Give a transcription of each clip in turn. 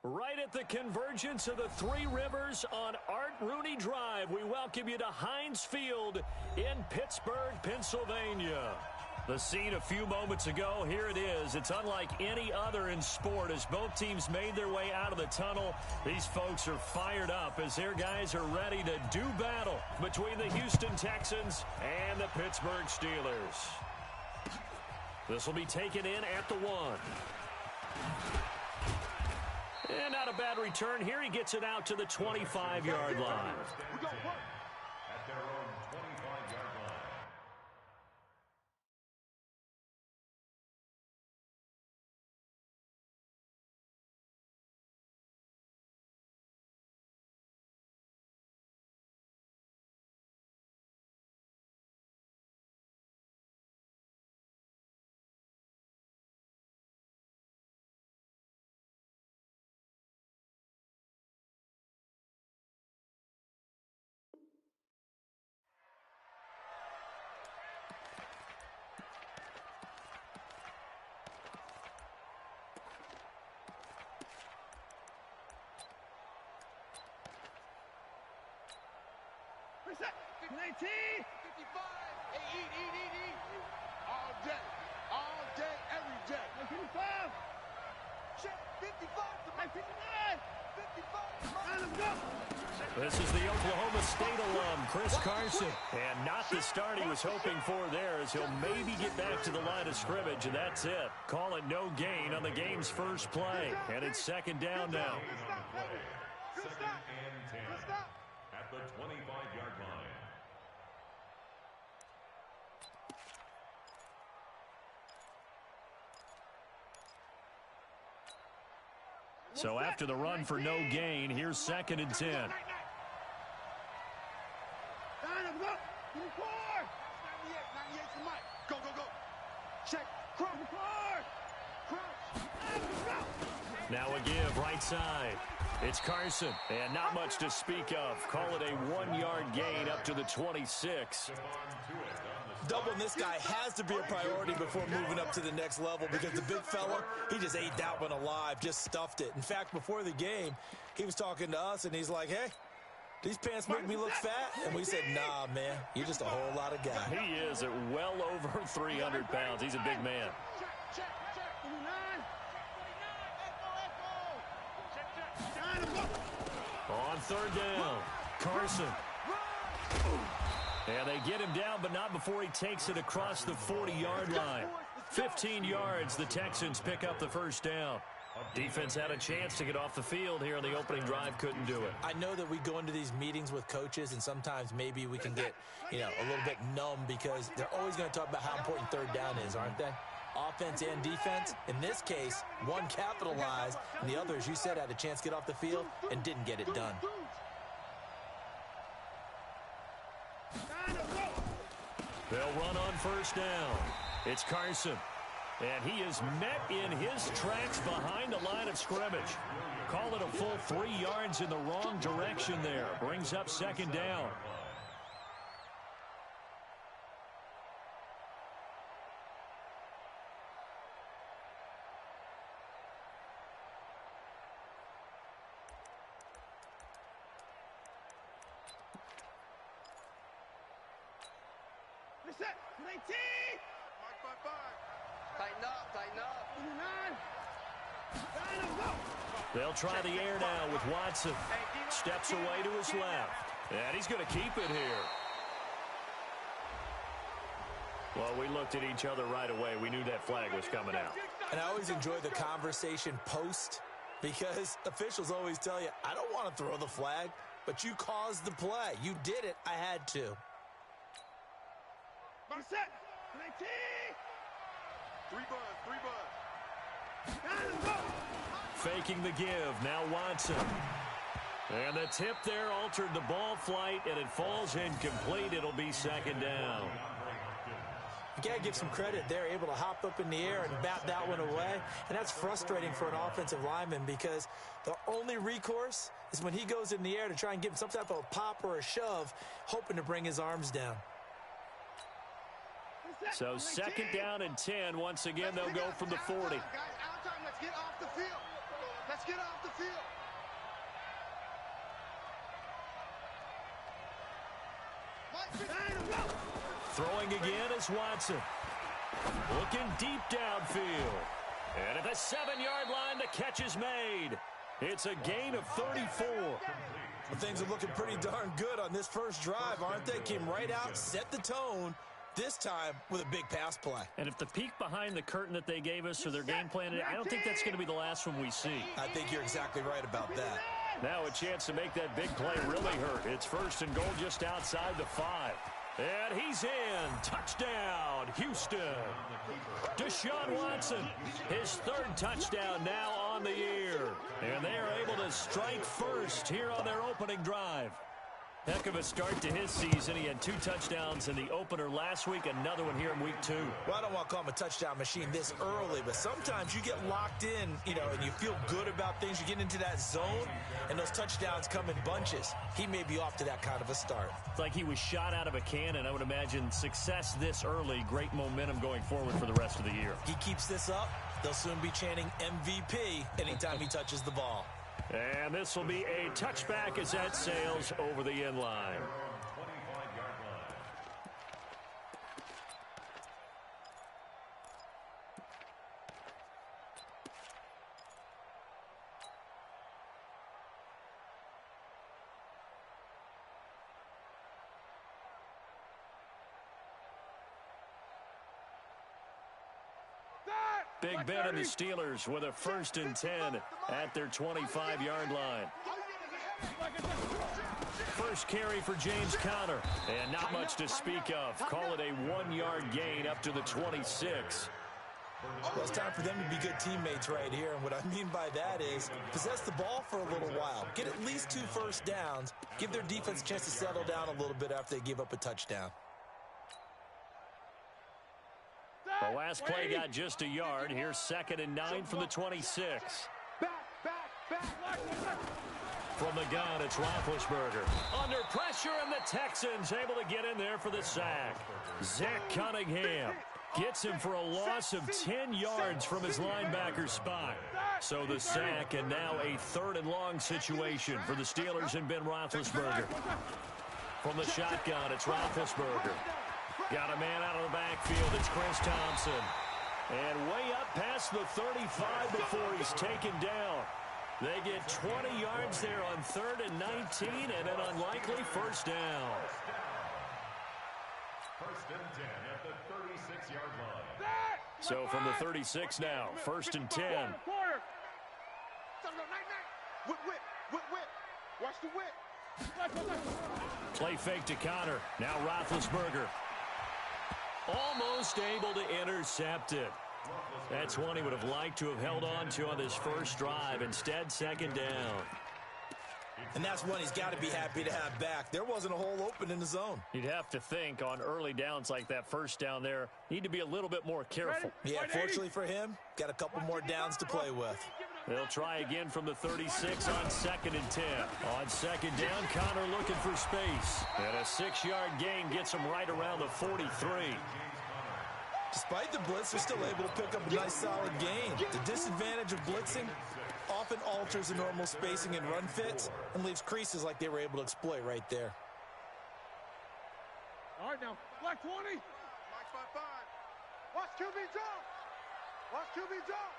Right at the convergence of the Three Rivers on Art Rooney Drive, we welcome you to Heinz Field in Pittsburgh, Pennsylvania. The scene a few moments ago, here it is. It's unlike any other in sport as both teams made their way out of the tunnel. These folks are fired up as their guys are ready to do battle between the Houston Texans and the Pittsburgh Steelers. This will be taken in at the 1. And not a bad return here. He gets it out to the 25-yard line. At their own 25-yard line. Set. 19. 55. Hey, eat. All day, every day. 55. Check. 55. 59. 55. Let's go. This is the Oklahoma State alum, Chris Carson. And not the start he was hoping for there as he'll maybe get back to the line of scrimmage, and that's it. Call it no gain on the game's first play. And it's second down now. Second and 10 at the 25-yard line. So after the run for no gain, here's second and 10. Go. Check. Now a give right side. It's Carson, and not much to speak of. Call it a 1-yard gain up to the 26. Doubling this guy has to be a priority before moving up to the next level because the big fella, he just ate that one alive, just stuffed it. In fact, before the game, he was talking to us, and he's like, hey, these pants make me look fat? And we said, nah, man, you're just a whole lot of guy. He is at well over 300 pounds. He's a big man. On third down, Carson. And they get him down, but not before he takes it across the 40-yard line. 15 yards, the Texans pick up the first down. Defense had a chance to get off the field here on the opening drive, couldn't do it. I know that we go into these meetings with coaches, and sometimes maybe we can get, a little bit numb because they're always going to talk about how important third down is, aren't they? Offense and defense. In this case, one capitalized, and the other, as you said, had a chance to get off the field and didn't get it done. They'll run on first down. It's Carson. And he is met in his tracks behind the line of scrimmage. Call it a full 3 yards in the wrong direction there. Brings up second down. Set. 19. Tighten up. 59. They'll try the air now with Watson. Steps away to his left. And he's going to keep it here. Well, we looked at each other right away. We knew that flag was coming out. And I always enjoy the conversation post because officials always tell you, I don't want to throw the flag, but you caused the play. You did it. I had to. Set. 19. 3 bud. Faking the give. Now Watson. And the tip there altered the ball flight, and it falls incomplete. It'll be second down. You got to give some credit. They're able to hop up in the air and bat that one away. And that's frustrating for an offensive lineman because the only recourse is when he goes in the air to try and give him some type of a pop or a shove, hoping to bring his arms down. So second down and 10. Once again, they'll go from the 40. Guys, out time. Let's get off the field. Let's get off the field. Throwing again is Watson. Looking deep downfield. And at the 7-yard line, the catch is made. It's a gain of 34. Well, things are looking pretty darn good on this first drive, aren't they? Came right out, set the tone, this time with a big pass play. And if the peek behind the curtain that they gave us or their game plan, I don't think that's going to be the last one we see. I think you're exactly right about that. Now a chance to make that big play really hurt. It's 1st and goal just outside the 5. And he's in. Touchdown, Houston. Deshaun Watson, his 3rd touchdown now on the year. And they are able to strike first here on their opening drive. Heck of a start to his season. He had 2 touchdowns in the opener last week, another one here in week 2. Well, I don't want to call him a touchdown machine this early, but sometimes you get locked in, and you feel good about things. You get into that zone, and those touchdowns come in bunches. He may be off to that kind of a start. It's like he was shot out of a cannon. I would imagine success this early, great momentum going forward for the rest of the year. He keeps this up, they'll soon be chanting MVP anytime he touches the ball. And this will be a touchback as that sails over the end line. Big Ben and the Steelers with a 1st and 10 at their 25-yard line. First carry for James Conner, and not much to speak of. Call it a 1-yard gain up to the 26. Well, it's time for them to be good teammates right here, and what I mean by that is possess the ball for a little while, get at least 2 first downs, give their defense a chance to settle down a little bit after they give up a touchdown. The last play got just a yard. Here's 2nd and 9 from the 26. From the gun, it's Roethlisberger. Under pressure, and the Texans able to get in there for the sack. Zach Cunningham gets him for a loss of 10 yards from his linebacker spot. So the sack, and now a 3rd and long situation for the Steelers and Ben Roethlisberger. From the shotgun, it's Roethlisberger. Got a man out of the backfield. It's Chris Thompson. And way up past the 35 before he's taken down. They get 20 yards there on 3rd and 19 and an unlikely first down. 1st and 10 at the 36-yard line. So from the 36 now, 1st and 10. Watch the whip. Play fake to Conner. Now Roethlisberger. Almost able to intercept it. That's one he would have liked to have held on to on this first drive. Instead, 2nd down. And that's one he's got to be happy to have back. There wasn't a hole open in the zone. You'd have to think on early downs like that first down there, need to be a little bit more careful. Yeah, fortunately for him, got a couple more downs to play with. They'll try again from the 36 on 2nd and 10. On 2nd down, Conner looking for space. And a 6-yard gain gets him right around the 43. Despite the blitz, they're still able to pick up a nice solid gain. The disadvantage of blitzing often alters the normal spacing and run fits and leaves creases like they were able to exploit right there. All right, now, black 20. Black 5-5. Watch QB jump. Watch QB jump.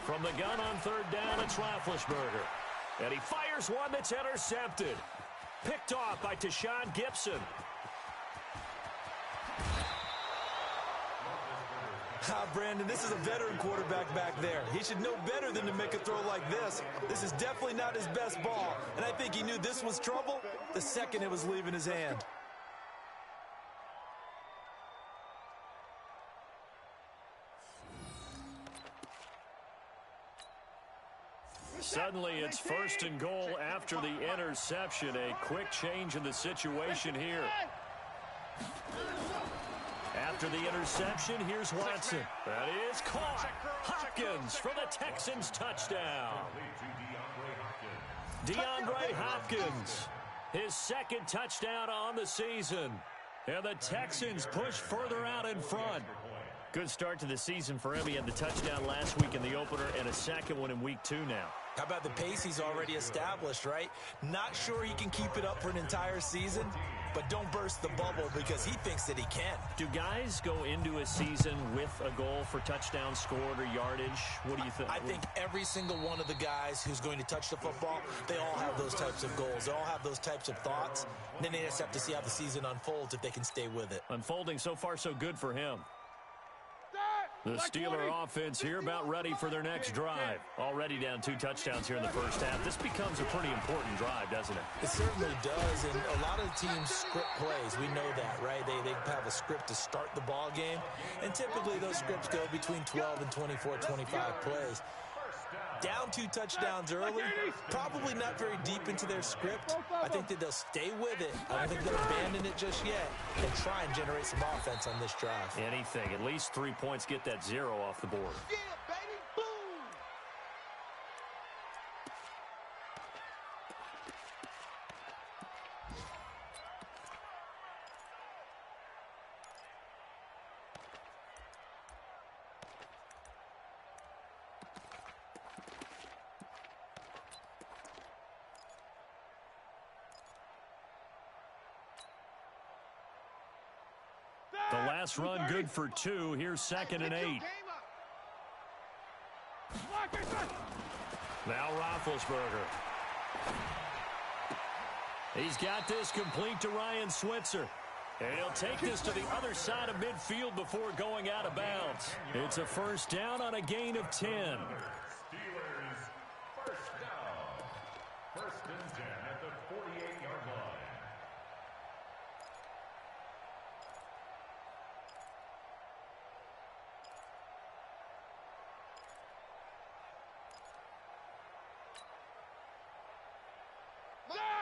From the gun on 3rd down, it's Roethlisberger. And he fires one that's intercepted. Picked off by Tashawn Gibson. Brandon, this is a veteran quarterback back there. He should know better than to make a throw like this. This is definitely not his best ball, and I think he knew this was trouble the second it was leaving his hand. Suddenly, it's 1st and goal after the interception. A quick change in the situation here. After the interception, here's Watson. That is caught. Hopkins for the Texans touchdown. DeAndre Hopkins, his 2nd touchdown on the season. And the Texans push further out in front. Good start to the season for him. He had the touchdown last week in the opener and a second one in week 2 now. How about the pace he's already established, right? Not sure he can keep it up for an entire season, but don't burst the bubble because he thinks that he can. Do guys go into a season with a goal for touchdowns scored or yardage? What do you think? I think every single one of the guys who's going to touch the football, they all have those types of goals. They all have those types of thoughts. And then they just have to see how the season unfolds if they can stay with it. Unfolding so far so good for him. The Steeler offense here about ready for their next drive. Already down 2 touchdowns here in the first half. This becomes a pretty important drive, doesn't it? It certainly does, and a lot of teams script plays. We know that, right? They have a script to start the ball game, and typically those scripts go between 12 and 24, 25 plays. Down 2 touchdowns early, probably not very deep into their script. I think that they'll stay with it. I don't think they'll abandon it just yet and try and generate some offense on this drive. Anything. At least 3 points, get that 0 off the board. Yeah, baby, boom! The last run good for 2. Here's 2nd and 8. Now Roethlisberger. He's got this complete to Ryan Switzer. And he'll take this to the other side of midfield before going out of bounds. It's a first down on a gain of 10. Steelers first down. 1st and 10 at the 48-yard line.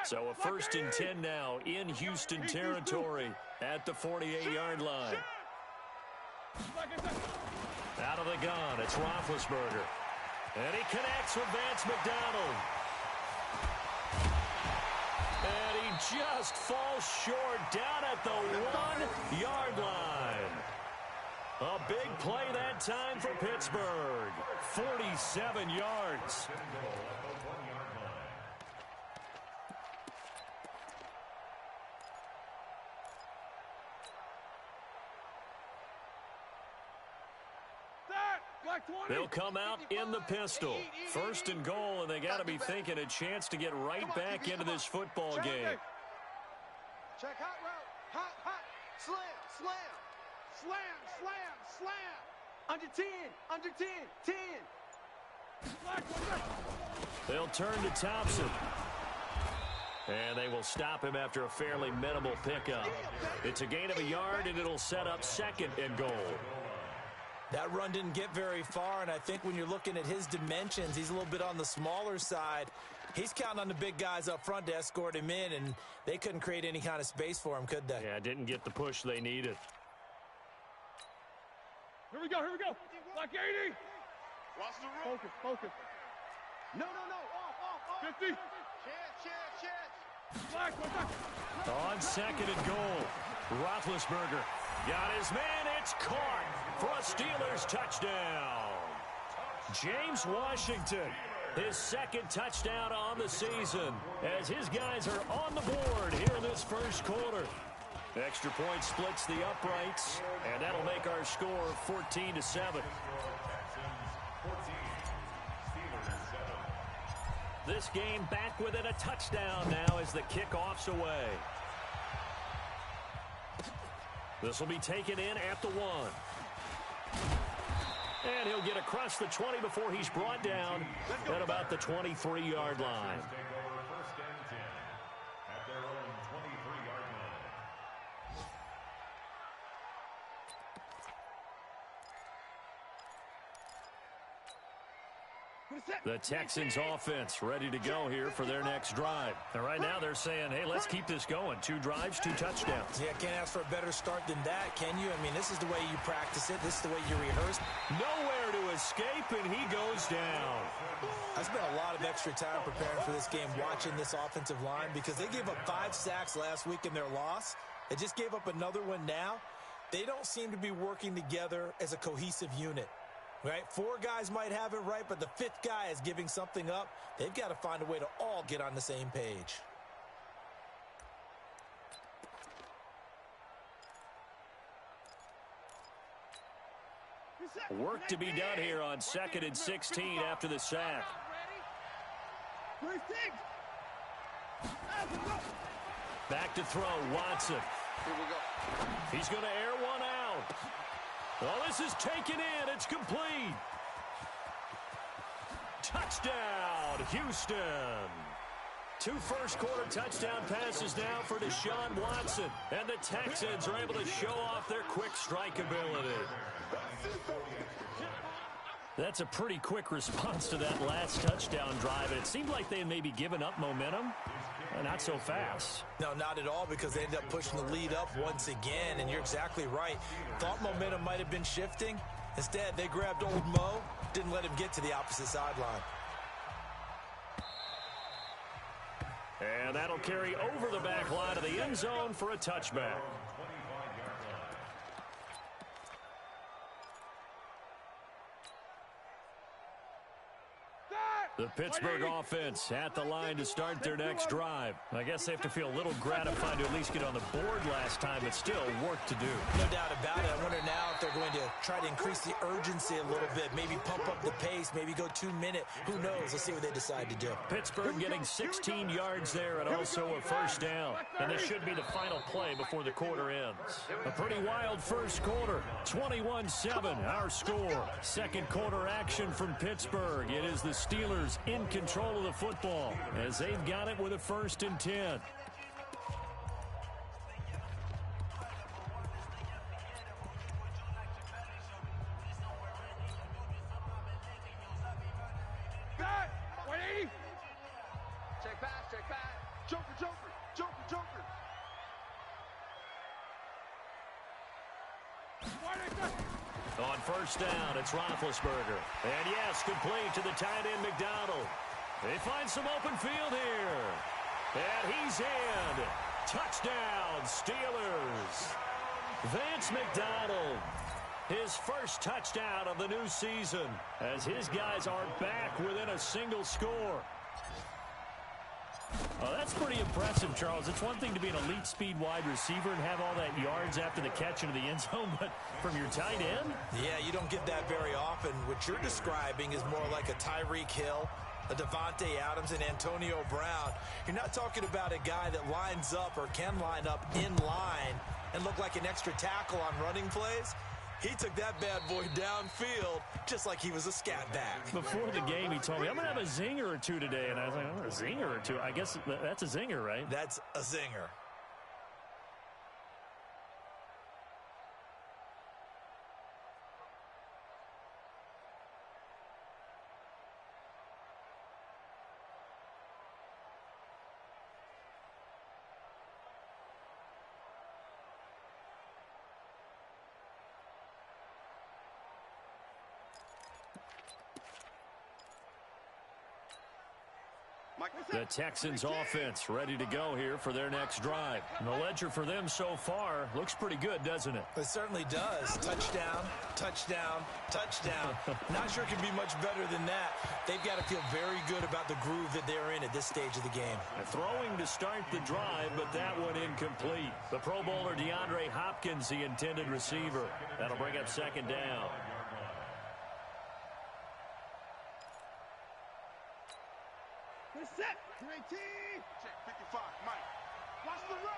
So a 1st and 10 now in Houston territory at the 48-yard line. Out of the gun, it's Roethlisberger. And he connects with Vance McDonald. And he just falls short down at the 1-yard line. A big play that time for Pittsburgh. 47 yards. They'll come out in the pistol. 1st and goal, and they got to be thinking a chance to get right back into this football game. Check hot route. Hot, hot. Slam, slam. Slam, slam, slam. Under 10, under 10, 10. They'll turn to Thompson. And they will stop him after a fairly minimal pickup. It's a gain of a yard, and it'll set up 2nd and goal. That run didn't get very far, and I think when you're looking at his dimensions, he's a little bit on the smaller side. He's counting on the big guys up front to escort him in, and they couldn't create any kind of space for him, could they? Yeah, didn't get the push they needed. Here we go, here we go. Like 80. Watch the roll. Focus, focus. No, no, no. Off. 50. Chance. Black, on 2nd and goal, Roethlisberger got his man. It's caught for a Steelers touchdown. James Washington, his 2nd touchdown on the season, as his guys are on the board here in this first quarter. Extra point splits the uprights, and that'll make our score 14-7. This game back within a touchdown now as the kickoff's away. This will be taken in at the 1. And he'll get across the 20 before he's brought down at about the 23-yard line. The Texans offense ready to go here for their next drive. And right now they're saying, hey, let's keep this going. 2 drives, 2 touchdowns. Yeah, can't ask for a better start than that, can you? I mean, this is the way you practice it. This is the way you rehearse. Nowhere to escape, and he goes down. I spent a lot of extra time preparing for this game, watching this offensive line, because they gave up 5 sacks last week in their loss. They just gave up another one now. they don't seem to be working together as a cohesive unit. Right? 4 guys might have it right, but the 5th guy is giving something up. They've got to find a way to all get on the same page. Work to be done here on 2nd and 16 after the sack. Back to throw, Watson. Here we go. He's going to air one out. Well, this is taken in. It's complete. Touchdown, Houston. 2 first-quarter touchdown passes now for Deshaun Watson. And the Texans are able to show off their quick strike ability. That's a pretty quick response to that last touchdown drive. And it seemed like they had maybe given up momentum. Not so fast. No, not at all, because they ended up pushing the lead up once again, and you're exactly right. Thought momentum might have been shifting. Instead, they grabbed old Mo, didn't let him get to the opposite sideline. And that'll carry over the back line of the end zone for a touchback. The Pittsburgh offense at the line to start their next drive. I guess they have to feel a little gratified to at least get on the board last time, but still work to do. No doubt about it. I wonder now if they're going to try to increase the urgency a little bit, maybe pump up the pace, maybe go 2-minute. Who knows? Let's see what they decide to do. Pittsburgh getting 16 yards there and also a first down. And this should be the final play before the quarter ends. A pretty wild first quarter. 21-7, our score. Second quarter action from Pittsburgh. It is the Steelers in control of the football as they've got it with a 1st and 10. Check back. Joker. On first down, it's Roethlisberger. And yes, complete to the tight end, McDonald. They find some open field here. And he's in. Touchdown, Steelers. Vance McDonald. His first touchdown of the new season as his guys are back within a single score. Oh, that's pretty impressive, Charles. It's one thing to be an elite speed wide receiver and have all that yards after the catch into the end zone, but from your tight end? Yeah, you don't get that very often. What you're describing is more like a Tyreek Hill, a Devontae Adams, and Antonio Brown. You're not talking about a guy that lines up or can line up in line and look like an extra tackle on running plays. He took that bad boy downfield just like he was a scat back. Before the game, he told me, I'm going to have a zinger or two today. And I was like, oh, a zinger or two? I guess that's a zinger, right? That's a zinger. The Texans offense ready to go here for their next drive. And the ledger for them so far looks pretty good, doesn't it? It certainly does. Touchdown, touchdown, touchdown. Not sure it can be much better than that. They've got to feel very good about the groove that they're in at this stage of the game. Throwing to start the drive, but that one incomplete. The Pro Bowler DeAndre Hopkins, the intended receiver. That'll bring up 2nd down. Set. 18. Check 55. Mike. Watch the run.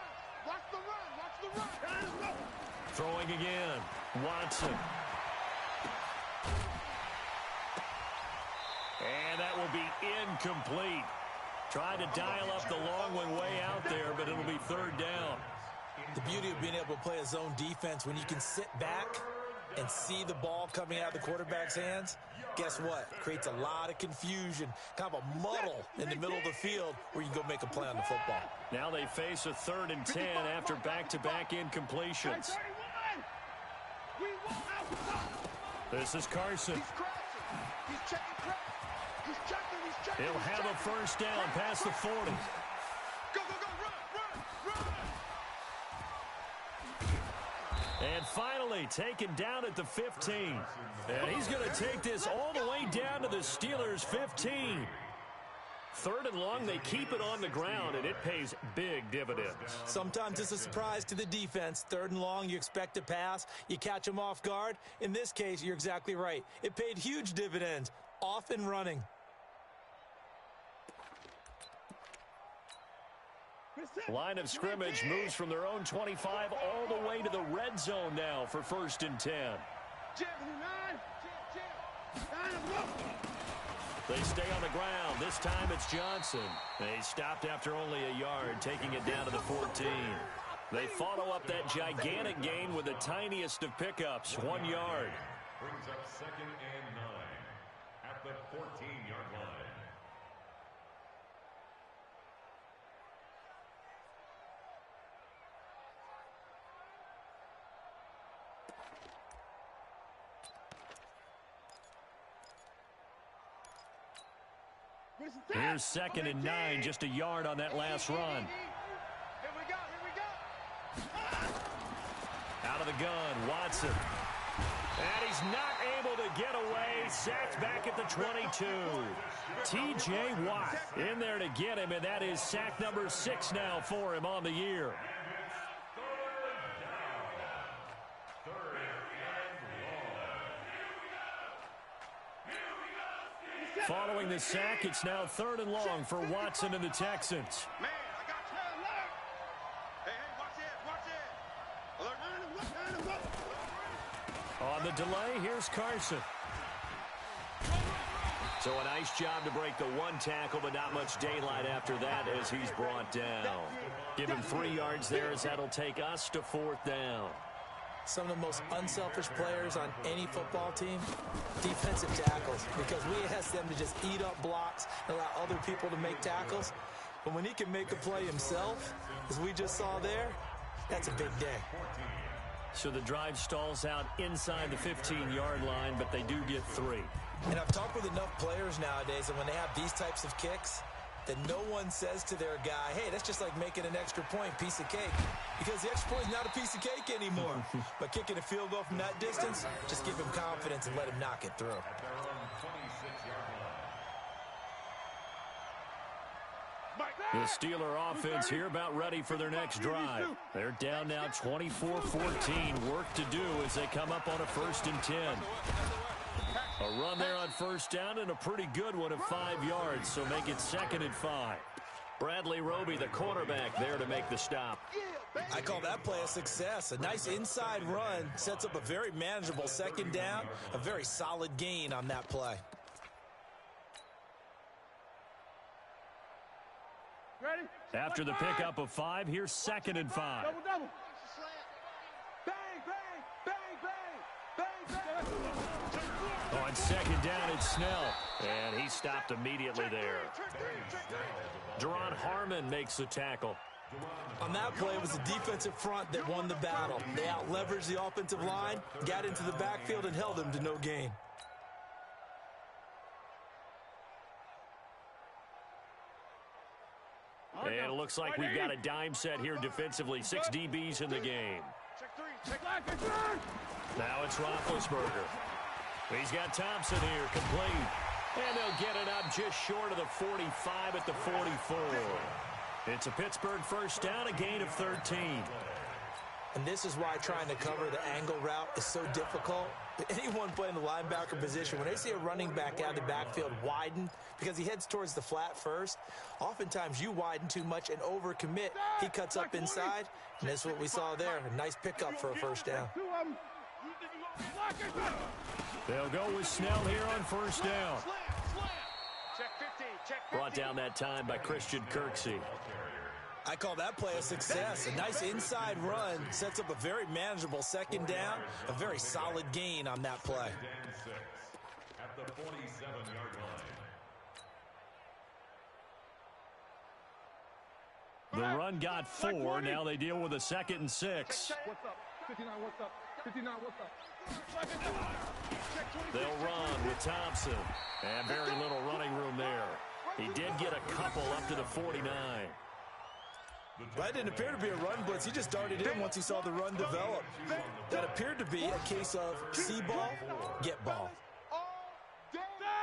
Throwing again. Watson. And that will be incomplete. Tried to dial up the long one way out there, but it'll be 3rd down. The beauty of being able to play a zone defense when you can sit back and see the ball coming out of the quarterback's hands, guess what? Creates a lot of confusion, kind of a muddle in the middle of the field where you can go make a play on the football. Now they face a 3rd and 10 after back-to-back incompletions. This is Carson. He'll have a first down past the 40. And finally taken down at the 15. And he's going to take this all the way down to the Steelers' 15. 3rd and long, they keep it on the ground, and it pays big dividends. Sometimes it's a surprise to the defense. 3rd and long, you expect a pass. You catch them off guard. In this case, you're exactly right. It paid huge dividends. Off and running. Line of scrimmage moves from their own 25 all the way to the red zone now for 1st and 10. They stay on the ground. This time it's Johnson. They stopped after only a yard, taking it down to the 14. They follow up that gigantic gain with the tiniest of pickups, 1 yard. Brings up 2nd and 9 at the 14-yard line. Here's 2nd and 9, just a yard on that last run. Here we go. Out of the gun, Watson. And he's not able to get away. Sacked back at the 22. T.J. Watt in there to get him, and that is sack number 6 now for him on the year. Following the sack, it's now 3rd and long for Watson and the Texans. Man, I got you. Alert. Hey, watch it. Alert. On the delay, here's Carson. So a nice job to break the 1 tackle, but not much daylight after that as he's brought down. Give him 3 yards there as that'll take us to 4th down. Some of the most unselfish players on any football team, defensive tackles, because we ask them to just eat up blocks and allow other people to make tackles. But when he can make a play himself, as we just saw there, that's a big day. So the drive stalls out inside the 15-yard line, but they do get 3. And I've talked with enough players nowadays, and when they have these types of kicks, that no one says to their guy, hey, that's just like making an extra point, piece of cake. Because the extra point is not a piece of cake anymore. But kicking a field goal from that distance, just give him confidence and let him knock it through. The Steeler offense here about ready for their next drive. They're down now 24-14. Work to do as they come up on a 1st and 10. A run there on 1st down and a pretty good one of 5 yards, so make it 2nd and 5. Bradley Roby, the quarterback, there to make the stop. I call that play a success. A nice inside run sets up a very manageable 2nd down, a very solid gain on that play. Ready? After the pickup of 5, here's 2nd and 5. Double. Bang, bang, bang, bang, bang, bang. On 2nd down, it's Snell. And he stopped immediately there. Deron Harmon makes the tackle. On that play, it was the defensive front that won the battle. They out-leveraged the offensive line, got into the backfield, and held him to no gain. And it looks like we've got a dime set here defensively. 6 DBs in the game. Now it's Roethlisberger. He's got Thompson here, complete. And they'll get it up just short of the 45 at the 44. It's a Pittsburgh 1st down, a gain of 13. And this is why trying to cover the angle route is so difficult. Anyone playing the linebacker position, when they see a running back out of the backfield widen, because he heads towards the flat first, oftentimes you widen too much and overcommit. He cuts up inside, and that's what we saw there. A nice pickup for a 1st down. They'll go with Snell here on 1st down. Brought down that time by Christian Kirksey. I call that play a success. A nice inside run sets up a very manageable 2nd down, a very solid gain on that play. At the 47-yard line. The run got 4. Now they deal with a 2nd and 6. What's up? 59, what's up? 59, what's up? They'll run with Thompson. And very little running room there. He did get a couple up to the 49. That didn't appear to be a run blitz. He just darted in once he saw the run develop. That appeared to be a case of see ball, get ball.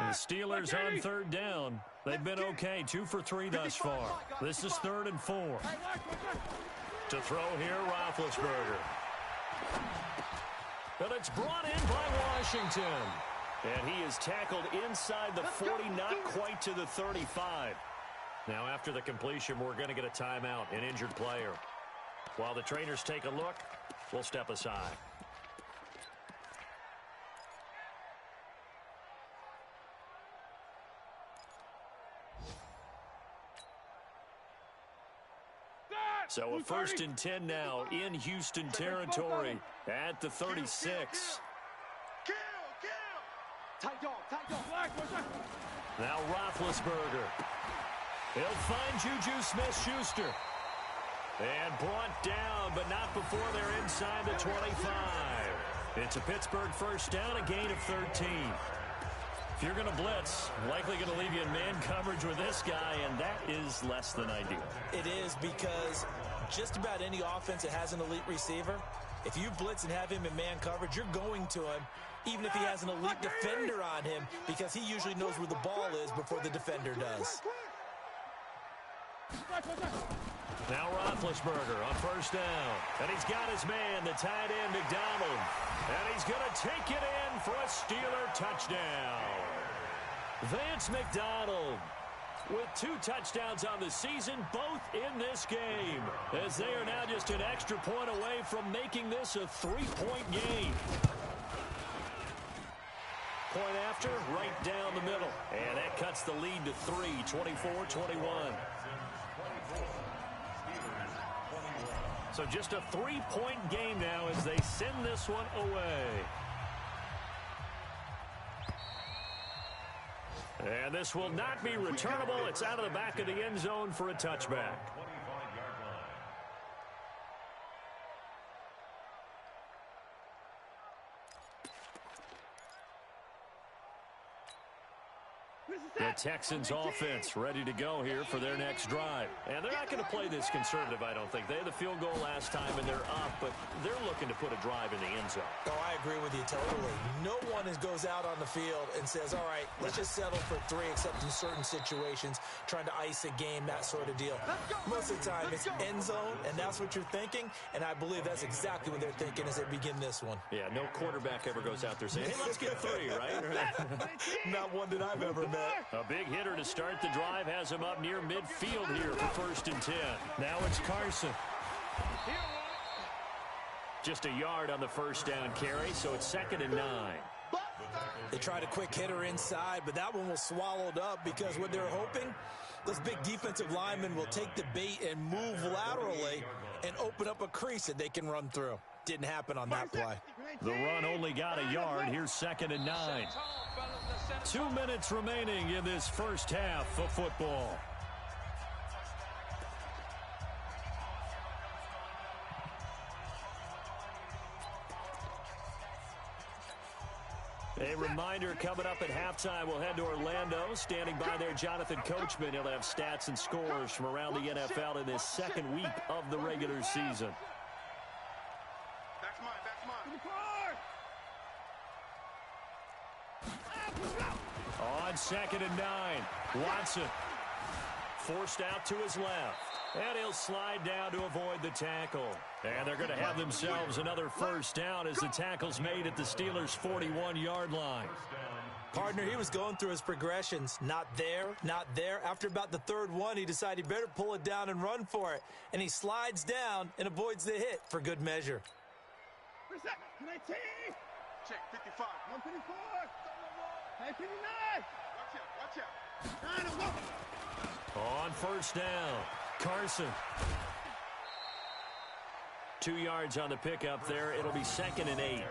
The Steelers on third down. They've been okay, 2 for 3 thus far. This is 3rd and 4. To throw here, Roethlisberger. But it's brought in by Washington. And he is tackled inside the 40, not quite to the 35. Now, after the completion, we're going to get a timeout, an injured player. While the trainers take a look, we'll step aside. So a 1st and 10 now in Houston territory at the 36. Now Roethlisberger. He'll find Juju Smith-Schuster. And brought down, but not before they're inside the 25. It's a Pittsburgh first down, a gain of 13. If you're going to blitz, likely going to leave you in man coverage with this guy, and that is less than ideal. It is, because just about any offense that has an elite receiver, if you blitz and have him in man coverage, you're going to him, even if he has an elite defender on him, because he usually knows where the ball is before the defender does. Now Roethlisberger on first down. And he's got his man, the tight end, McDonald. And he's going to take it in for a Steeler touchdown. Vance McDonald with 2 touchdowns on the season, both in this game, as they are now just an extra point away from making this a 3-point game. Point after, right down the middle. And that cuts the lead to 3, 24-21. So just a 3-point game now as they send this one away. And this will not be returnable. It's out of the back of the end zone for a touchback. The Texans offense ready to go here for their next drive. And they're not going to play this conservative, I don't think. They had the field goal last time, and they're up, but they're looking to put a drive in the end zone. Oh, I agree with you totally. No one goes out on the field and says, all right, let's just settle for 3, except in certain situations, trying to ice a game, that sort of deal. Most of the time, it's end zone, and that's what you're thinking, and I believe that's exactly what they're thinking as they begin this one. Yeah, no quarterback ever goes out there saying, hey, let's get 3, right? Not one that I've ever met. A big hitter to start the drive has him up near midfield here for 1st and 10. Now it's Carson. Just a yard on the first down carry, so it's 2nd and 9. They tried a quick hitter inside, but that one was swallowed up because what they're hoping, those big defensive linemen will take the bait and move laterally and open up a crease that they can run through. Didn't happen on that play. The run only got a yard. Here's 2nd and 9. 2 minutes remaining in this first half of football. A reminder, coming up at halftime, we'll head to Orlando. Standing by there, Jonathan Coachman. He'll have stats and scores from around the NFL in this 2nd week of the regular season. That's mine. On 2nd and 9, Watson forced out to his left. And he'll slide down to avoid the tackle. And they're going to have themselves another first down as the tackle's made at the Steelers' 41-yard line. Partner, he was going through his progressions. Not there, not there. After about the 3rd one, he decided he better pull it down and run for it. And he slides down and avoids the hit for good measure. Check 55. 154. 59. Watch out. On first down, Carson. 2 yards on the pickup there. It'll be 2nd and 8.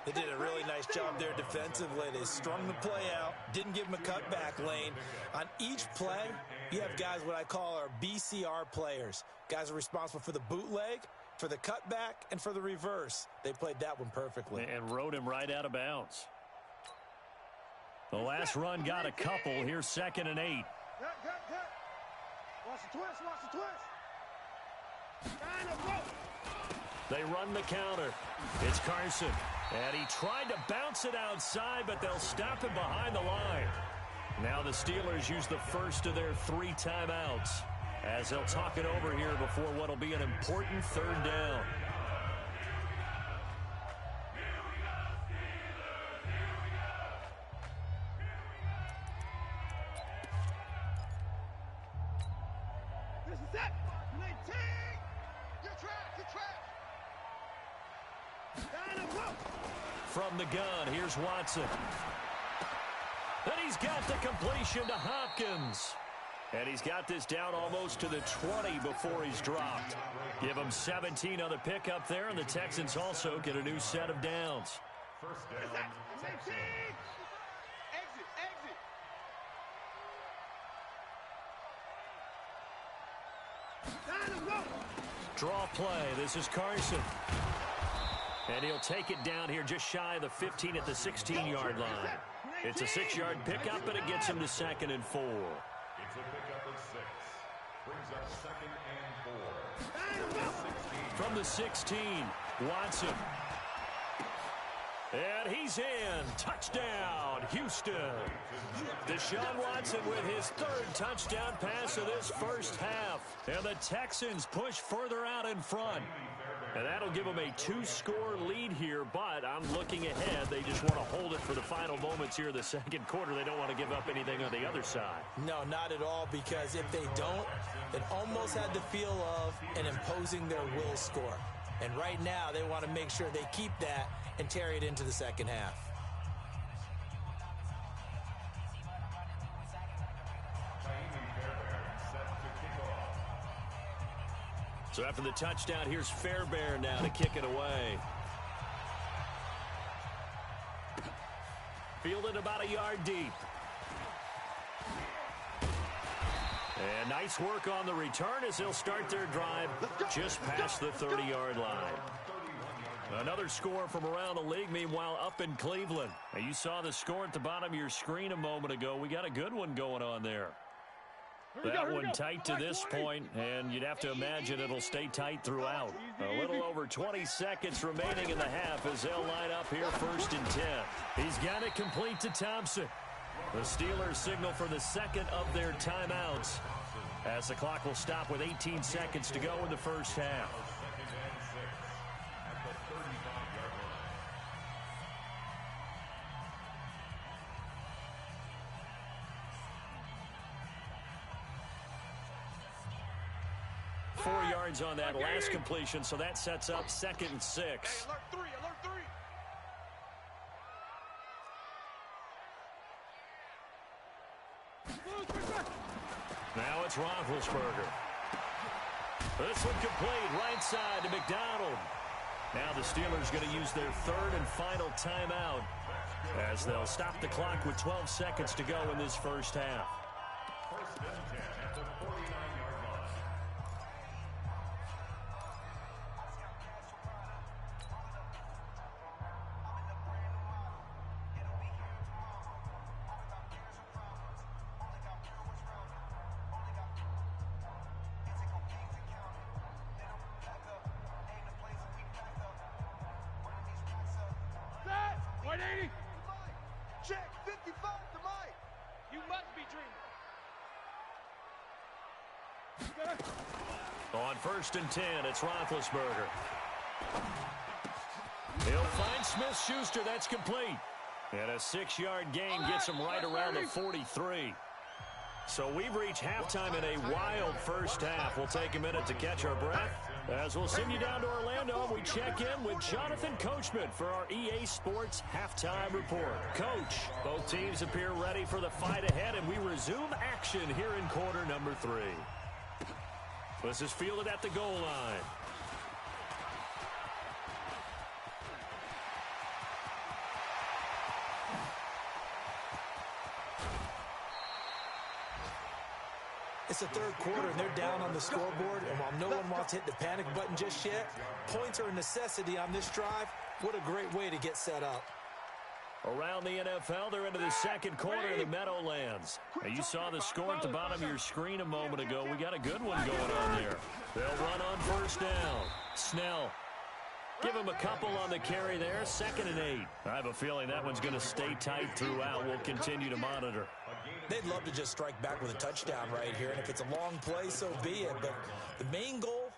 They did a really nice job there defensively. They strung the play out, didn't give him a cutback lane. On each play, you have guys what I call our BCR players. Guys are responsible for the bootleg, for the cutback, and for the reverse. They played that one perfectly. And rode him right out of bounds. The last run got a couple. Here's 2nd and 8. Watch the twist. They run the counter. It's Carson. And he tried to bounce it outside, but they'll stop him behind the line. Now the Steelers use the first of their 3 timeouts as they'll talk it over here before what will be an important 3rd down. This is it. 19. You're trapped. You're trapped. Down and go. From the gun, here's Watson. And he's got the completion to Hopkins. And he's got this down almost to the 20 before he's dropped. Give him 17 on the pickup there, and the Texans also get a new set of downs. First down. 16. Exit. Exit. Down and go. Draw play. This is Carson. And he'll take it down here just shy of the 15 at the 16-yard line. It's a 6-yard pickup, and it gets him to 2nd and 4. It's a pickup of 6. Brings up 2nd and 4. From the 16, Watson. And he's in. Touchdown, Houston. Deshaun Watson with his 3rd touchdown pass of this first half. And the Texans push further out in front. And that'll give them a 2-score lead here, but I'm looking ahead. They just want to hold it for the final moments here in the 2nd quarter. They don't want to give up anything on the other side. No, not at all, because if they don't, it almost had the feel of an imposing their will score. And right now, they want to make sure they keep that and carry it into the 2nd half. So after the touchdown, here's Fairbairn now to kick it away. Fielded about a yard deep. And nice work on the return as they'll start their drive just past the 30-yard line. Another score from around the league, meanwhile, up in Cleveland. Now, you saw the score at the bottom of your screen a moment ago. We got a good one going on there. That one tight to this point, and you'd have to imagine it'll stay tight throughout. A little over 20 seconds remaining in the half as they'll line up here 1st and 10. He's got it complete to Thompson. The Steelers signal for the 2nd of their timeouts as the clock will stop with 18 seconds to go in the first half. 4 yards on that last completion, so that sets up 2nd and 6. Hey, alert 3, alert 3. Now it's Roethlisberger. This one complete, right side to McDonald. Now the Steelers going to use their 3rd and final timeout as they'll stop the clock with 12 seconds to go in this first half. First and 10 at the 49-yard line. Set. 180. Check. 55 to Mike. You must be dreaming. On 1st and 10, it's Roethlisberger. He'll find Smith-Schuster. That's complete. And a 6-yard gain gets him right around the 43. So we've reached halftime in a wild first half. We'll take a minute to catch our breath as we'll send you down to Orlando and we check in with Jonathan Coachman for our EA Sports Halftime Report. Coach, both teams appear ready for the fight ahead, and we resume action here in quarter number 3. This is fielded at the goal line. It's the 3rd quarter, and they're down on the scoreboard, and while no one wants to hit the panic button just yet, points are a necessity on this drive. What a great way to get set up. Around the NFL, they're into the 2nd quarter of the Meadowlands. Now, you saw the score at the bottom of your screen a moment ago. We got a good one going on there. They'll run on 1st down. Snell. Give him a couple on the carry there. 2nd and 8. I have a feeling that one's going to stay tight throughout. We'll continue to monitor. They'd love to just strike back with a touchdown right here, and if it's a long play, so be it. But the main goal,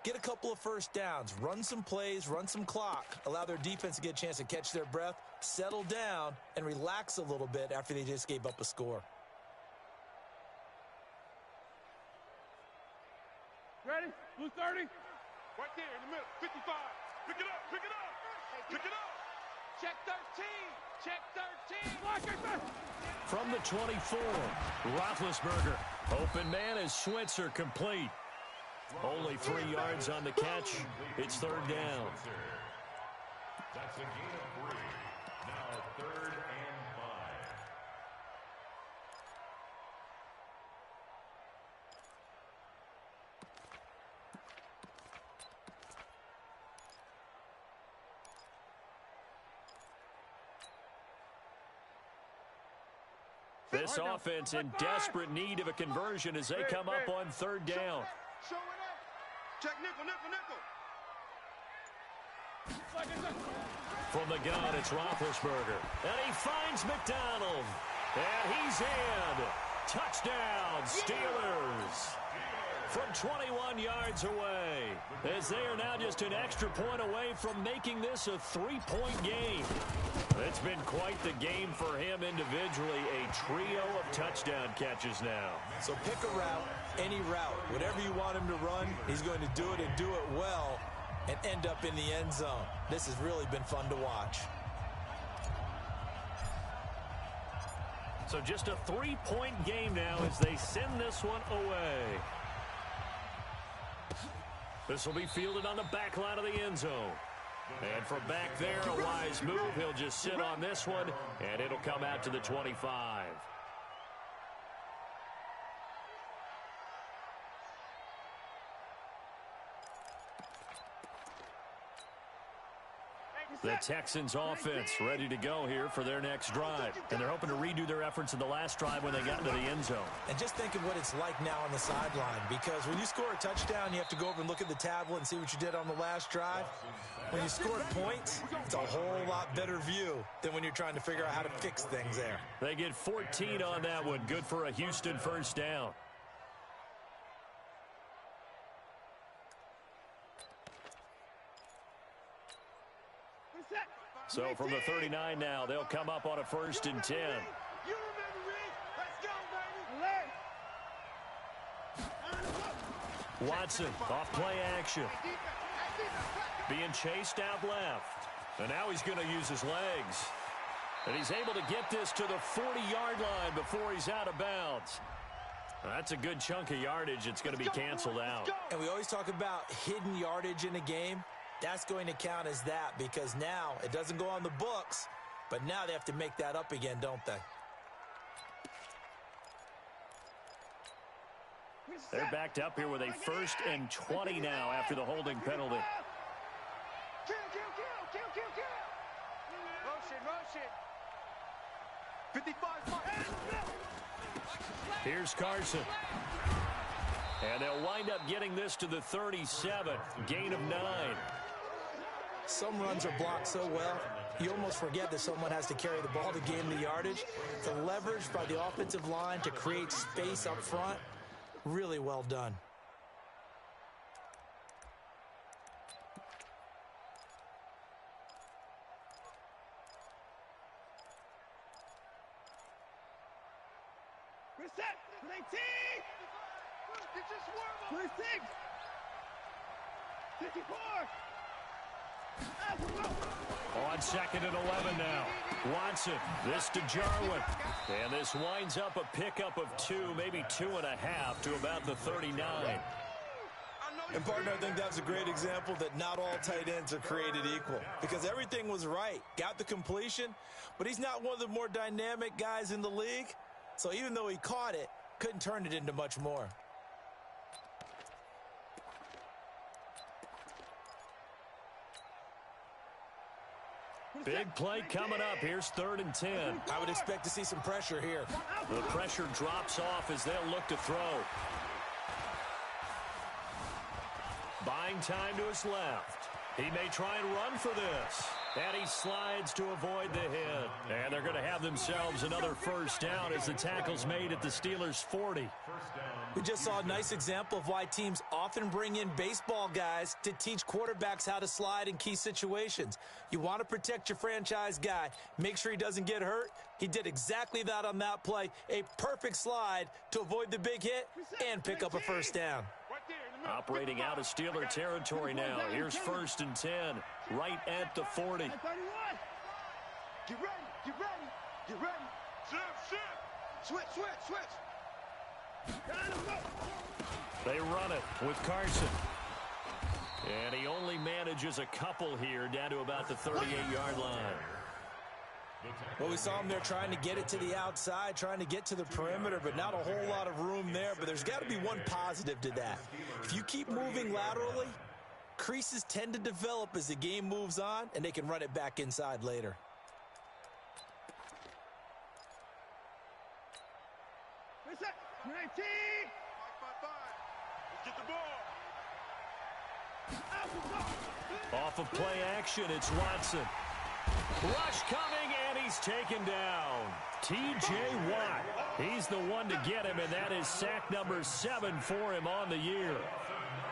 get a couple of first downs, run some plays, run some clock, allow their defense to get a chance to catch their breath, settle down, and relax a little bit after they just gave up a score. Ready? Blue 30. Right there in the middle. 55. Pick it up. Pick it up. Pick it up. Check 13. Check 13. From the 24, Roethlisberger. Open man is Switzer, complete. Only 3 yards on the catch. It's 3rd down. That's a gain of 3. Now 3rd and 5. This offense in desperate need of a conversion as they come up on 3rd down. Show it up. Check nickel. From the gun, it's Roethlisberger. And he finds McDonald. And he's in. Touchdown, Steelers. From 21 yards away, as they are now just an extra point away from making this a 3-point game. It's been quite the game for him individually, a trio of touchdown catches now. So pick a route, any route, whatever you want him to run, he's going to do it and do it well and end up in the end zone. This has really been fun to watch. So just a 3-point game now as they send this one away. This will be fielded on the back line of the end zone. And from back there, a wise move. He'll just sit on this one, and it'll come out to the 25. The Texans offense ready to go here for their next drive. And they're hoping to redo their efforts in the last drive when they got into the end zone. And just think of what it's like now on the sideline, because when you score a touchdown, you have to go over and look at the tablet and see what you did on the last drive. When you scored points, it's a whole lot better view than when you're trying to figure out how to fix things there. They get 14 on that one. Good for a Houston first down. So from the 39 now, they'll come up on a 1st and 10. Watson off play action. Being chased out left. And now he's going to use his legs. And he's able to get this to the 40-yard line before he's out of bounds. That's a good chunk of yardage. It's going to be canceled out. And we always talk about hidden yardage in a game. That's going to count as that, because now it doesn't go on the books, but now they have to make that up again, don't they? They're backed up here with a 1st and 20 now after the holding penalty. Kill. Motion. 55. Here's Carson. And they'll wind up getting this to the 37. Gain of 9. Some runs are blocked so well, you almost forget that someone has to carry the ball to gain the yardage. The leverage by the offensive line to create space up front, really well done. Reset. 19. Get your swerve. 26. 54. On 2nd and 11 now. Watson, this to Jarwin. And this winds up a pickup of 2, maybe 2.5 to about the 39. And partner, I think that's a great example that not all tight ends are created equal, because everything was right. Got the completion, but he's not one of the more dynamic guys in the league. So even though he caught it, couldn't turn it into much more. Big play coming up. Here's 3rd and 10. I would expect to see some pressure here. The pressure drops off as they'll look to throw. Buying time to his left. He may try and run for this. And he slides to avoid the hit. And they're going to have themselves another first down as the tackle's made at the Steelers' 40. We just saw a nice example of why teams often bring in baseball guys to teach quarterbacks how to slide in key situations. You want to protect your franchise guy. Make sure he doesn't get hurt. He did exactly that on that play. A perfect slide to avoid the big hit and pick up a first down. Operating out of Steeler territory now. Here's 1st and 10, right at the 40. Get ready, get ready, get ready. Switch. They run it with Carson. And he only manages a couple here down to about the 38-yard line. Well, we saw him there trying to get it to the outside, trying to get to the perimeter, but not a whole lot of room there. But there's got to be one positive to that. If you keep moving laterally, creases tend to develop as the game moves on, and they can run it back inside later. What's up? 19. 5. Let's get the ball. Off of play action, it's Watson. Rush coming, and he's taken down. T.J. Watt. He's the one to get him, and that is sack number 7 for him on the year.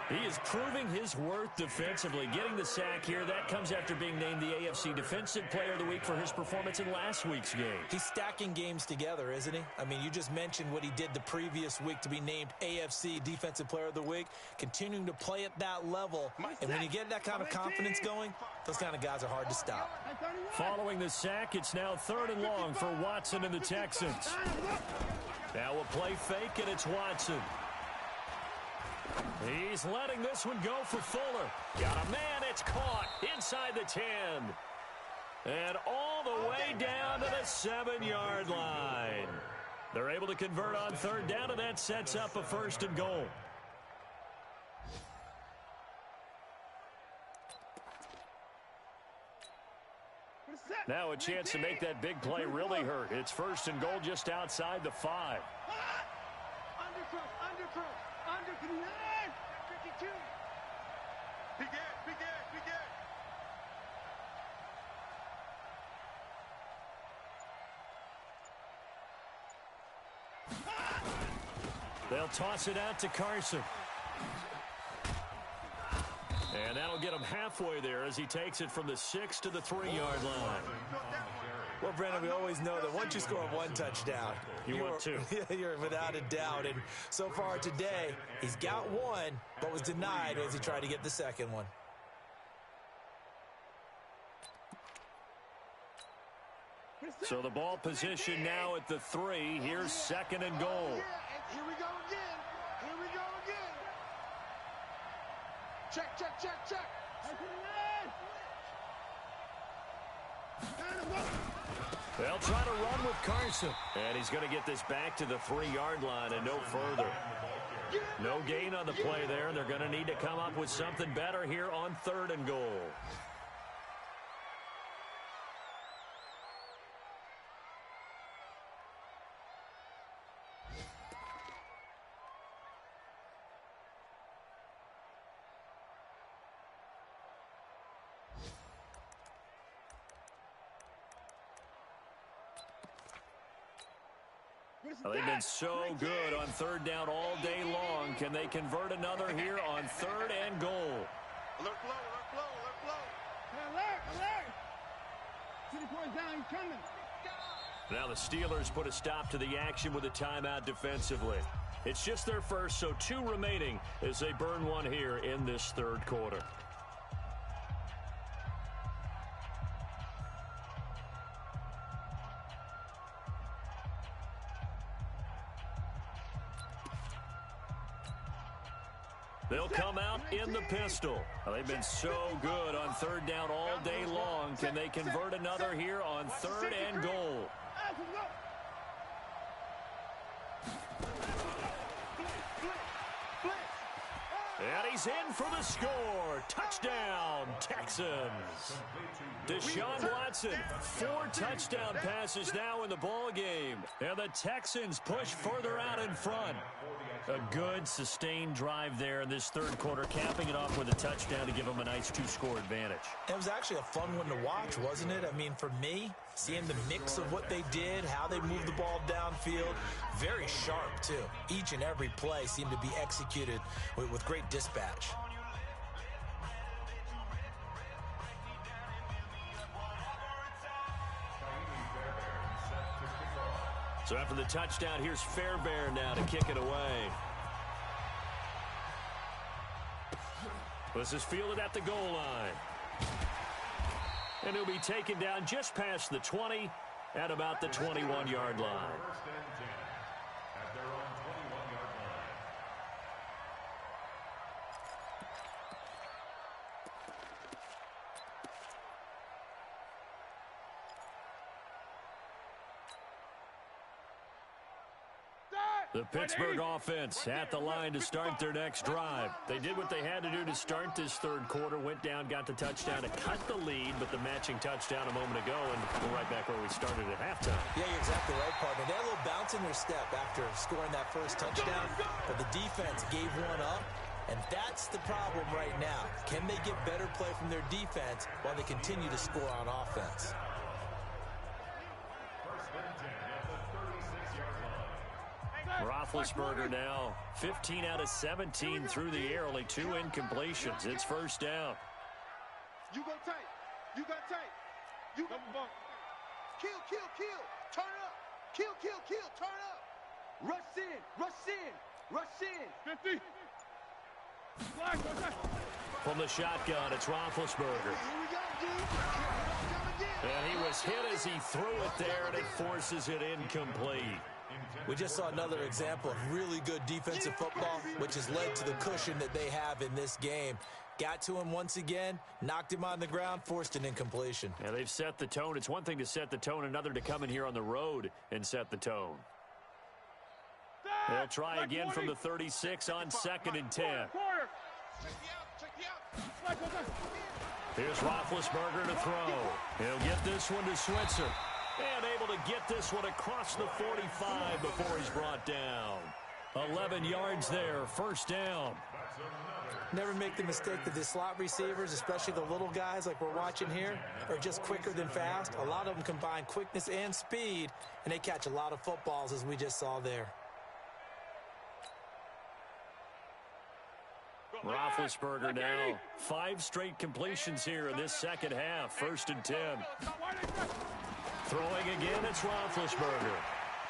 He is proving his worth defensively. Getting the sack here, that comes after being named the AFC Defensive Player of the Week for his performance in last week's game. He's stacking games together, isn't he? I mean, you just mentioned what he did the previous week to be named AFC Defensive Player of the Week, continuing to play at that level. And when you get that kind of confidence going, those kind of guys are hard to stop. Following the sack, it's now 3rd and long for Watson and the Texans. Now a play fake, and it's Watson. He's letting this one go for Fuller. Got a man, it's caught inside the 10. And all the way down to the 7-yard line. They're able to convert on 3rd down, and that sets up a 1st and goal. Now a chance to make that big play really hurt. It's 1st and goal just outside the 5. Under 52. Big Ed. They'll toss it out to Carson. And that'll get him halfway there as he takes it from the 6 to the 3-yard line. Well, Brendan, we always know that once you score one touchdown, you want two. You're without a doubt. And so far today, he's got one, but was denied as he tried to get the second one. So the ball position now at the 3. Here's 2nd and goal. Here we go again. Check. They'll try to run with Carson. And he's going to get this back to the 3-yard line and no further. No gain on the play there. They're going to need to come up with something better here on 3rd and goal. Well, they've been so good on 3rd down all day long. Can they convert another here on 3rd and goal? Alert flow. Alert. 2 points down, he's coming. Now the Steelers put a stop to the action with a timeout defensively. It's just their first, so 2 remaining as they burn one here in this 3rd quarter. They'll come out in the pistol. Well, they've been so good on 3rd down all day long. Can they convert another here on 3rd and goal? And he's in for the score. Touchdown, Texans. Deshaun Watson, 4 touchdown passes now in the ball game. And the Texans push further out in front. A good, sustained drive there in this third quarter, capping it off with a touchdown to give them a nice 2-score advantage. It was actually a fun one to watch, wasn't it? I mean, for me, seeing the mix of what they did, how they moved the ball downfield, very sharp, too. Each and every play seemed to be executed with great dispatch. So after the touchdown, here's Fairbairn now to kick it away. This is fielded at the goal line. And he'll be taken down just past the 20 at about the 21-yard line. First and 10 at their own 21-yard line. The Pittsburgh offense at the line to start their next drive. They did what they had to do to start this third quarter, went down, got the touchdown to cut the lead, but the matching touchdown a moment ago, and we're right back where we started at halftime. Yeah, you're exactly right, partner. They had a little bounce in their step after scoring that first touchdown, but the defense gave one up, and that's the problem right now. Can they get better play from their defense while they continue to score on offense? First and 10 at the 36-yard line. Roethlisberger now 15 out of 17 through the air, only 2 incompletions. It's first down. You go tight. You got tight. You go bump. Kill, kill, kill. Turn up. Kill, kill, kill. Turn up. Rush in. Rush in. Rush in. 50. Flag, From the shotgun, it's Roethlisberger. Here we go, dude. And he was hit as he threw it there, and it forces it incomplete. We just saw another example of really good defensive football, which has led to the cushion that they have in this game. Got to him once again, knocked him on the ground, forced an incompletion. Yeah, they've set the tone. It's one thing to set the tone, another to come in here on the road and set the tone. They'll try again from the 36 on 2nd and 10. Here's Roethlisberger to throw. He'll get this one to Switzer. And able to get this one across the 45 before he's brought down. 11 yards there, first down. Never make the mistake that the slot receivers, especially the little guys like we're watching here, are just quicker than fast. A lot of them combine quickness and speed, and they catch a lot of footballs, as we just saw there. Roethlisberger now 5 straight completions here in this second half, 1st and 10. Throwing again, it's Roethlisberger.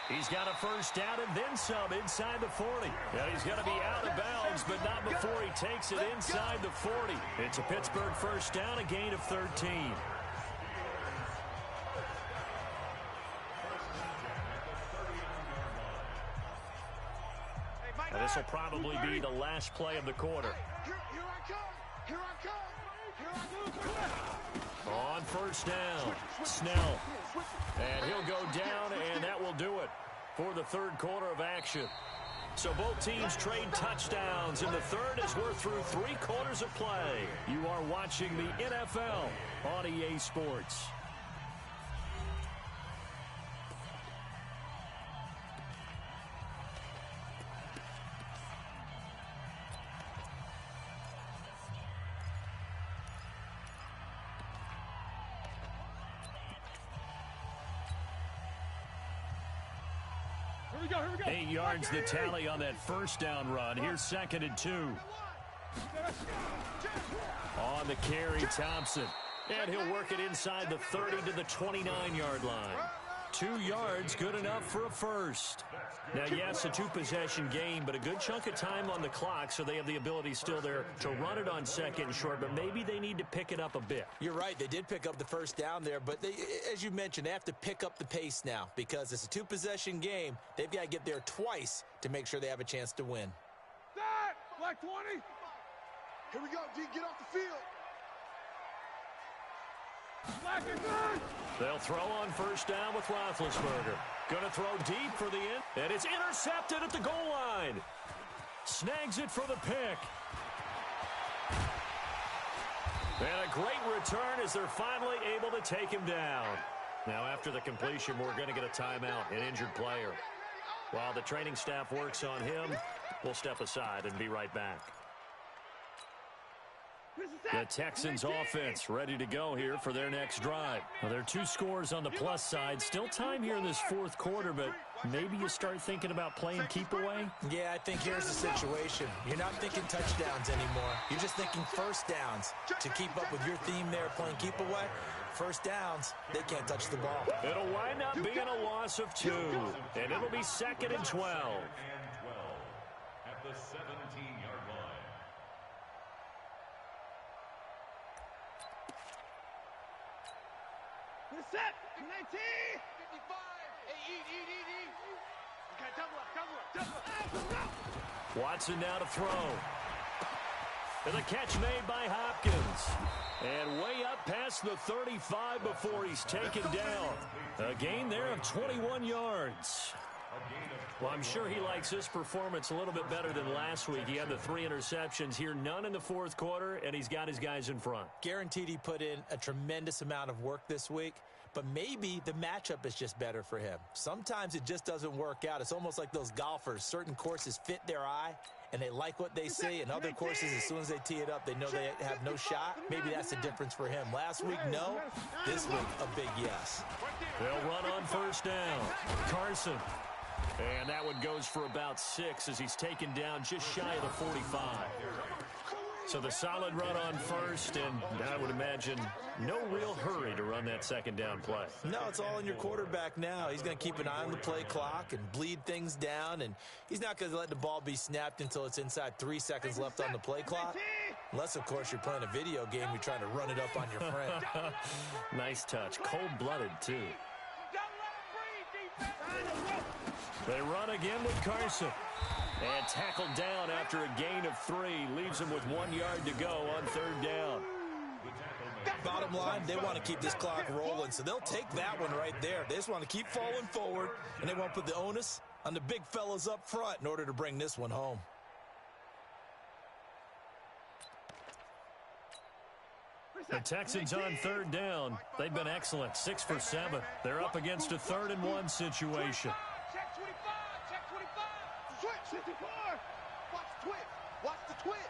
He's got a first down and then some inside the 40. And he's going to be out of bounds, but not before he takes it inside the 40. It's a Pittsburgh first down, a gain of 13. And this will probably be the last play of the quarter. Here I come. Here I come. Here I come. On first down, Snell. And he'll go down, and that will do it for the third quarter of action. So both teams trade touchdowns in the third as we're through 3 quarters of play. You are watching the NFL on EA Sports. Here we go. 8 yards the tally on that first down run. Here's 2nd and 2. On the carry, Thompson. And he'll work it inside the 30 to the 29-yard line. 2 yards, good enough for a first. Now, yes, a 2-possession game, but a good chunk of time on the clock, so they have the ability still there to run it on 2nd and short, but maybe they need to pick it up a bit. You're right. They did pick up the first down there, but they, as you mentioned, they have to pick up the pace now because it's a 2-possession game. They've got to get there twice to make sure they have a chance to win. Black 20. Here we go, D. Get off the field. They'll throw on first down with Roethlisberger. Going to throw deep for the end, and it's intercepted at the goal line. Snags it for the pick. And a great return as they're finally able to take him down. Now, after the completion, we're going to get a timeout, an injured player. While the training staff works on him, we'll step aside and be right back. The Texans offense ready to go here for their next drive. Well, there are 2 scores on the plus side. Still time here in this fourth quarter, but maybe you start thinking about playing keep away? Yeah, I think here's the situation. You're not thinking touchdowns anymore. You're just thinking first downs. To keep up with your theme there, playing keep away, first downs, they can't touch the ball. It'll wind up being a loss of 2, and it'll be 2nd and 12. At the 17-yard line. Set. 19. 55. Hey, eat. Okay, double up. Watson now to throw. And the catch made by Hopkins. And way up past the 35 before he's taken down. A gain there of 21 yards. Well, I'm sure he likes this performance a little bit better than last week. He had the 3 interceptions here, none in the fourth quarter, and he's got his guys in front. Guaranteed he put in a tremendous amount of work this week, but maybe the matchup is just better for him. Sometimes it just doesn't work out. It's almost like those golfers. Certain courses fit their eye, and they like what they see, and other courses, as soon as they tee it up, they know they have no shot. Maybe that's the difference for him. Last week, no. This week, a big yes. They'll run on first down. Carson. And that one goes for about 6 as he's taken down just shy of the 45. So the solid run on first, and I would imagine no real hurry to run that second down play. No, it's all in your quarterback now. He's going to keep an eye on the play clock and bleed things down, and he's not going to let the ball be snapped until it's inside 3 seconds left on the play clock. Unless, of course, you're playing a video game, you're trying to run it up on your friend. Nice touch. Cold-blooded, too. They run again with Carson. And tackled down after a gain of 3. Leaves him with 1 yard to go on third down. Bottom line, they want to keep this clock rolling, so they'll take that one right there. They just want to keep falling forward, and they want to put the onus on the big fellas up front in order to bring this one home. The Texans on third down. They've been excellent. 6 for 7. They're up against a 3rd and 1 situation. Check 25. Check 25. Switch 54. Watch the twist. Watch the twist.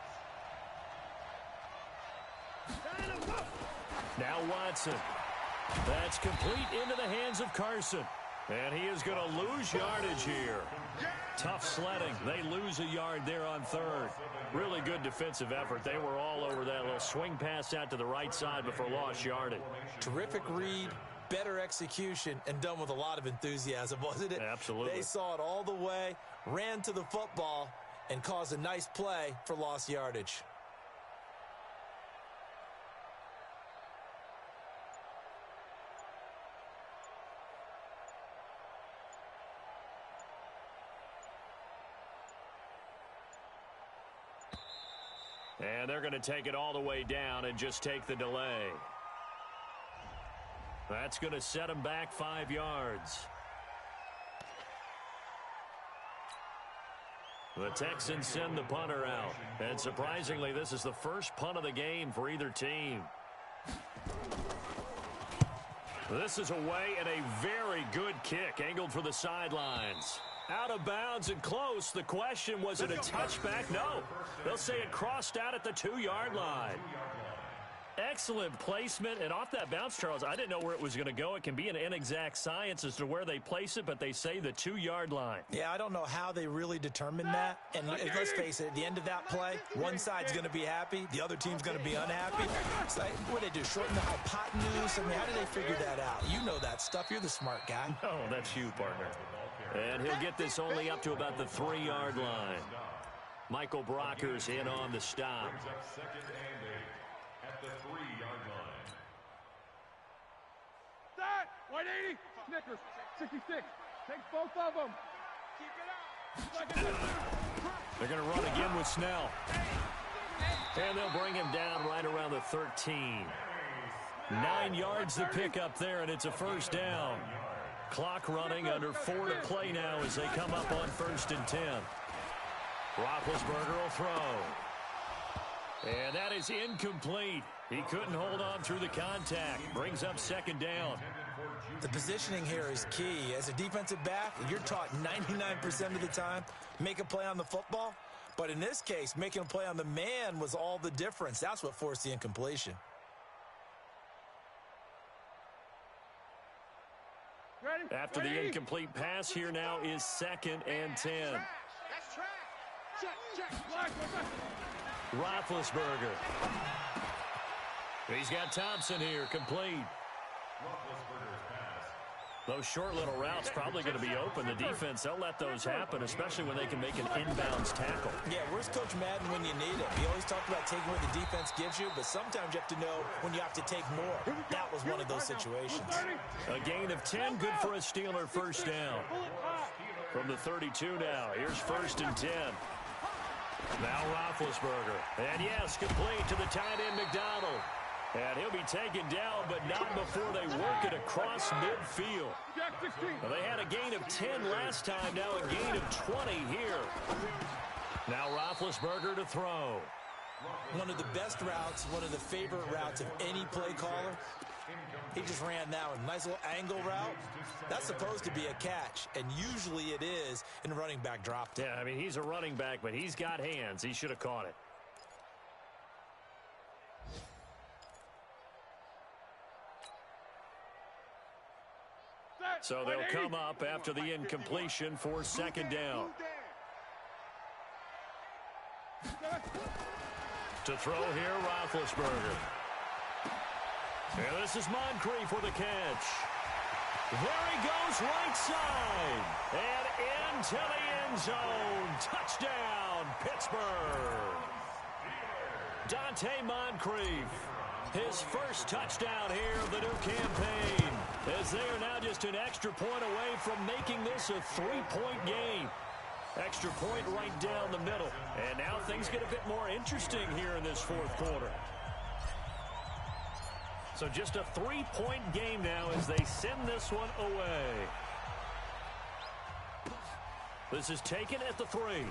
Now Watson. That's complete into the hands of Carson. And he is going to lose yardage here. Tough sledding. They lose a yard there on third. Really good defensive effort. They were all over that little swing pass out to the right side before lost yardage. Terrific read, better execution, and done with a lot of enthusiasm, wasn't it? Absolutely. They saw it all the way, ran to the football, and caused a nice play for lost yardage. And they're going to take it all the way down and just take the delay. That's going to set them back 5 yards. The Texans send the punter out. And surprisingly, this is the first punt of the game for either team. This is away and a very good kick angled for the sidelines. Out of bounds and close. The question, was it a touchback? No. They'll say it crossed out at the 2-yard line. Excellent placement. And off that bounce, Charles, I didn't know where it was going to go. It can be an inexact science as to where they place it, but they say the 2-yard line. Yeah, I don't know how they really determined that. And let's face it, at the end of that play, one side's going to be happy, the other team's going to be unhappy. It's like, what do they do, shorten the hypotenuse? I mean, how do they figure that out? You know that stuff. You're the smart guy. No, that's you, partner. And he'll get this only up to about the 3-yard line. Michael Brocker's in on the stop. Brings up 2nd and 8 at the 3-yard line. Start. 180. Snickers. 66. Take both of them. Keep it up. They're going to run again with Snell. And they'll bring him down right around the 13. 9 yards to pick up there, and it's a first down. Clock running, under 4 to play now as they come up on 1st and 10. Roethlisberger will throw. And that is incomplete. He couldn't hold on through the contact. Brings up second down. The positioning here is key. As a defensive back, you're taught 99% of the time, make a play on the football. But in this case, making a play on the man was all the difference. That's what forced the incompletion. After the incomplete pass, here now is 2nd and 10. That's trash. Check. Roethlisberger. He's got Thompson here, complete. Those short little routes probably going to be open. The defense, they'll let those happen, especially when they can make an inbounds tackle. Yeah, where's Coach Madden when you need him? He always talked about taking what the defense gives you, but sometimes you have to know when you have to take more. That was one of those situations. A gain of 10, good for a Steeler first down. From the 32 now, here's 1st and 10. Now Roethlisberger. And yes, complete to the tight end McDonald. And he'll be taken down, but not before they work it across midfield. Well, they had a gain of 10 last time, now a gain of 20 here. Now Roethlisberger to throw. One of the best routes, one of the favorite routes of any play caller. He just ran that one. Nice little angle route. That's supposed to be a catch, and usually it is, and the running back dropped it. Yeah, I mean, he's a running back, but he's got hands. He should have caught it. So they'll come up after the incompletion for 2nd down. To throw here, Roethlisberger. And this is Moncrief for the catch. There he goes, right side. And into the end zone. Touchdown, Pittsburgh. Dante Moncrief. His first touchdown here of the new campaign, as they are now just an extra point away from making this a 3-point game. Extra point right down the middle. And now things get a bit more interesting here in this 4th quarter. So just a 3-point game now as they send this one away. This is taken at the 3.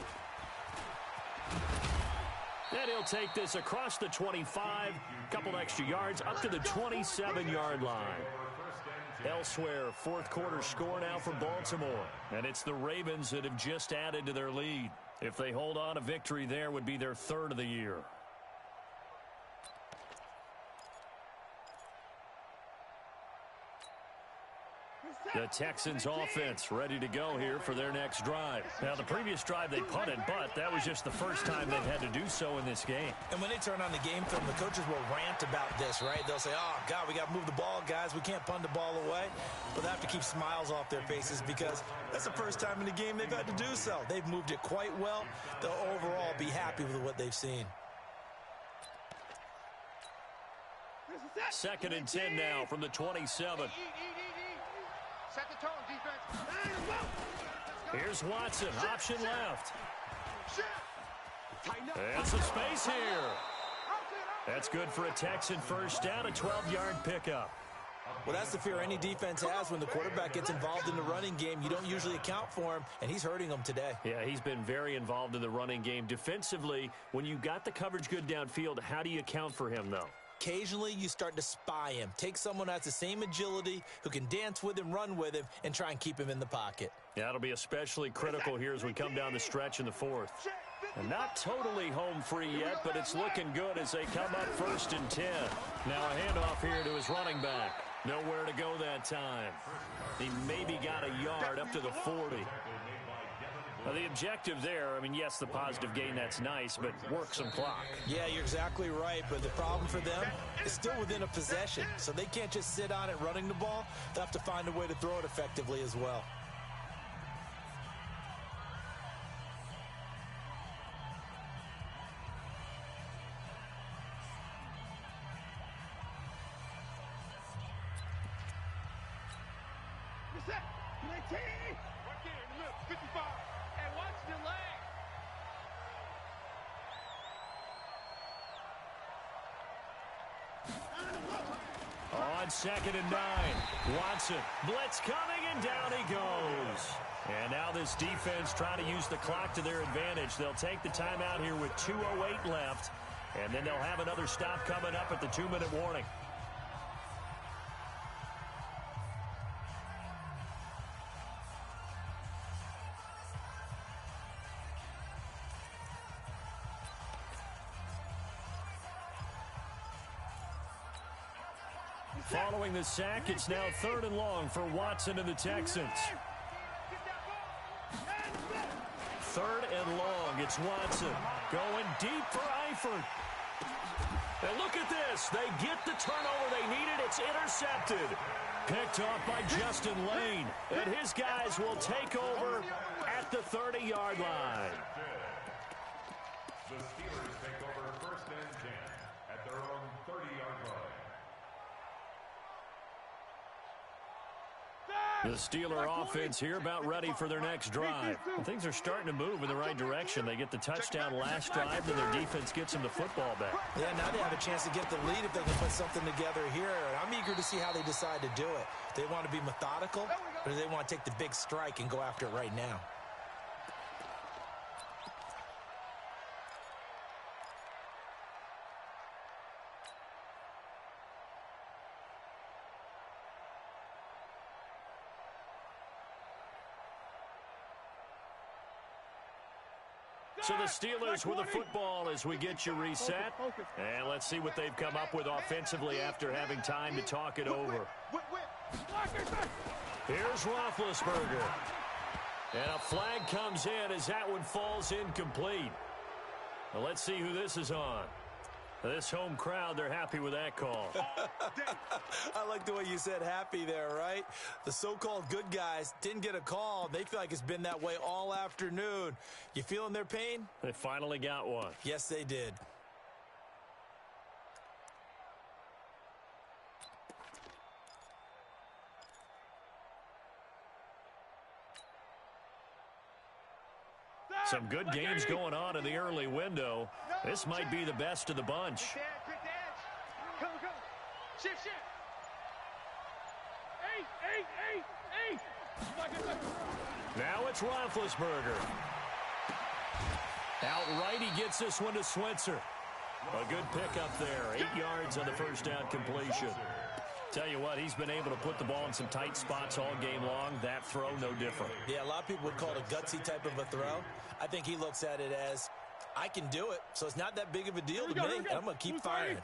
And he'll take this across the 25, couple extra yards, up to the 27-yard line. Elsewhere, 4th quarter score now for Baltimore. And it's the Ravens that have just added to their lead. If they hold on, a victory there would be their 3rd of the year. The Texans offense ready to go here for their next drive. Now, the previous drive they punted, but that was just the first time they've had to do so in this game. And when they turn on the game film, the coaches will rant about this, right? They'll say, oh, God, we got to move the ball, guys. We can't punt the ball away. But they have to keep smiles off their faces because that's the first time in the game they've had to do so. They've moved it quite well. They'll overall be happy with what they've seen. 2nd and 10 now from the 27. Set the tone, defense. Here's Watson, option left. And some space here. That's good for a Texan first down, a 12-yard pickup. Well, that's the fear any defense has when the quarterback gets involved in the running game. You don't usually account for him, and he's hurting them today. Yeah, he's been very involved in the running game. Defensively, when you got the coverage good downfield, how do you account for him, though? Occasionally, you start to spy him. Take someone who has the same agility, who can dance with him, run with him, and try and keep him in the pocket. Yeah, that'll be especially critical here as we come down the stretch in the 4th. And not totally home free yet, but it's looking good as they come up 1st and 10. Now a handoff here to his running back. Nowhere to go that time. He maybe got a yard up to the 40. Now, the objective there, I mean, yes, the positive gain, that's nice, but work some clock. Yeah, you're exactly right, but the problem for them is still within a possession, so they can't just sit on it running the ball. They'll have to find a way to throw it effectively as well. On 2nd and 9, Watson, blitz coming, and down he goes. And now this defense trying to use the clock to their advantage. They'll take the timeout here with 2:08 left. And then they'll have another stop coming up at the 2-minute warning. Following the sack, it's now 3rd and long for Watson and the Texans. 3rd and long. It's Watson going deep for Eifert. And look at this. They get the turnover they needed. It's intercepted. Picked off by Justin Lane. And his guys will take over at the 30-yard line. The Steelers take over 1st and 10 at their own 30-yard line. The Steeler offense here about ready for their next drive. Well, things are starting to move in the right direction. They get the touchdown last drive, then their defense gets them the football back. Yeah, now they have a chance to get the lead if they can put something together here. I'm eager to see how they decide to do it. Do they want to be methodical, or do they want to take the big strike and go after it right now? So the Steelers with the football as we get you reset. And let's see what they've come up with offensively after having time to talk it over. Here's Roethlisberger. And a flag comes in as that one falls incomplete. Well, let's see who this is on. This home crowd, they're happy with that call. I like the way you said happy there, right? The so-called good guys didn't get a call. They feel like it's been that way all afternoon. You feeling their pain? They finally got one. Yes, they did. Some good games going on in the early window. This might be the best of the bunch. Now it's Roethlisberger. Outright, he gets this one to Switzer. A good pickup there. 8 yards on the first down completion. Tell you what, he's been able to put the ball in some tight spots all game long. That throw, no different. Yeah, a lot of people would call it a gutsy type of a throw. I think he looks at it as, I can do it, so it's not that big of a deal to me, and I'm going to keep firing.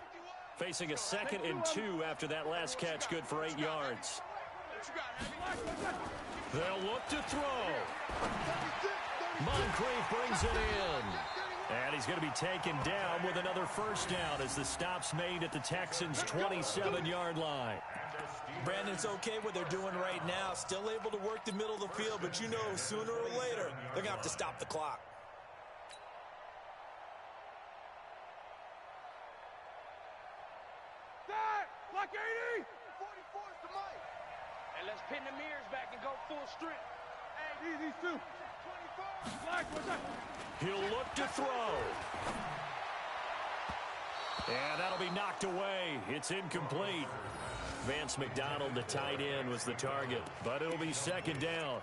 Facing a 2nd and 2 after that last catch, good for 8 yards. They'll look to throw. Moncrief brings it in. And he's going to be taken down with another first down as the stop's made at the Texans' 27-yard line. Brandon, it's okay what they're doing right now. Still able to work the middle of the field, but you know sooner or later they're going to have to stop the clock. Block 80! 44 is the mic. And let's pin the mirrors back and go full strength. Hey, these two. 24. Black, what's up? He'll look to throw. And that'll be knocked away. It's incomplete. Vance McDonald, the tight end, was the target. But it'll be 2nd down.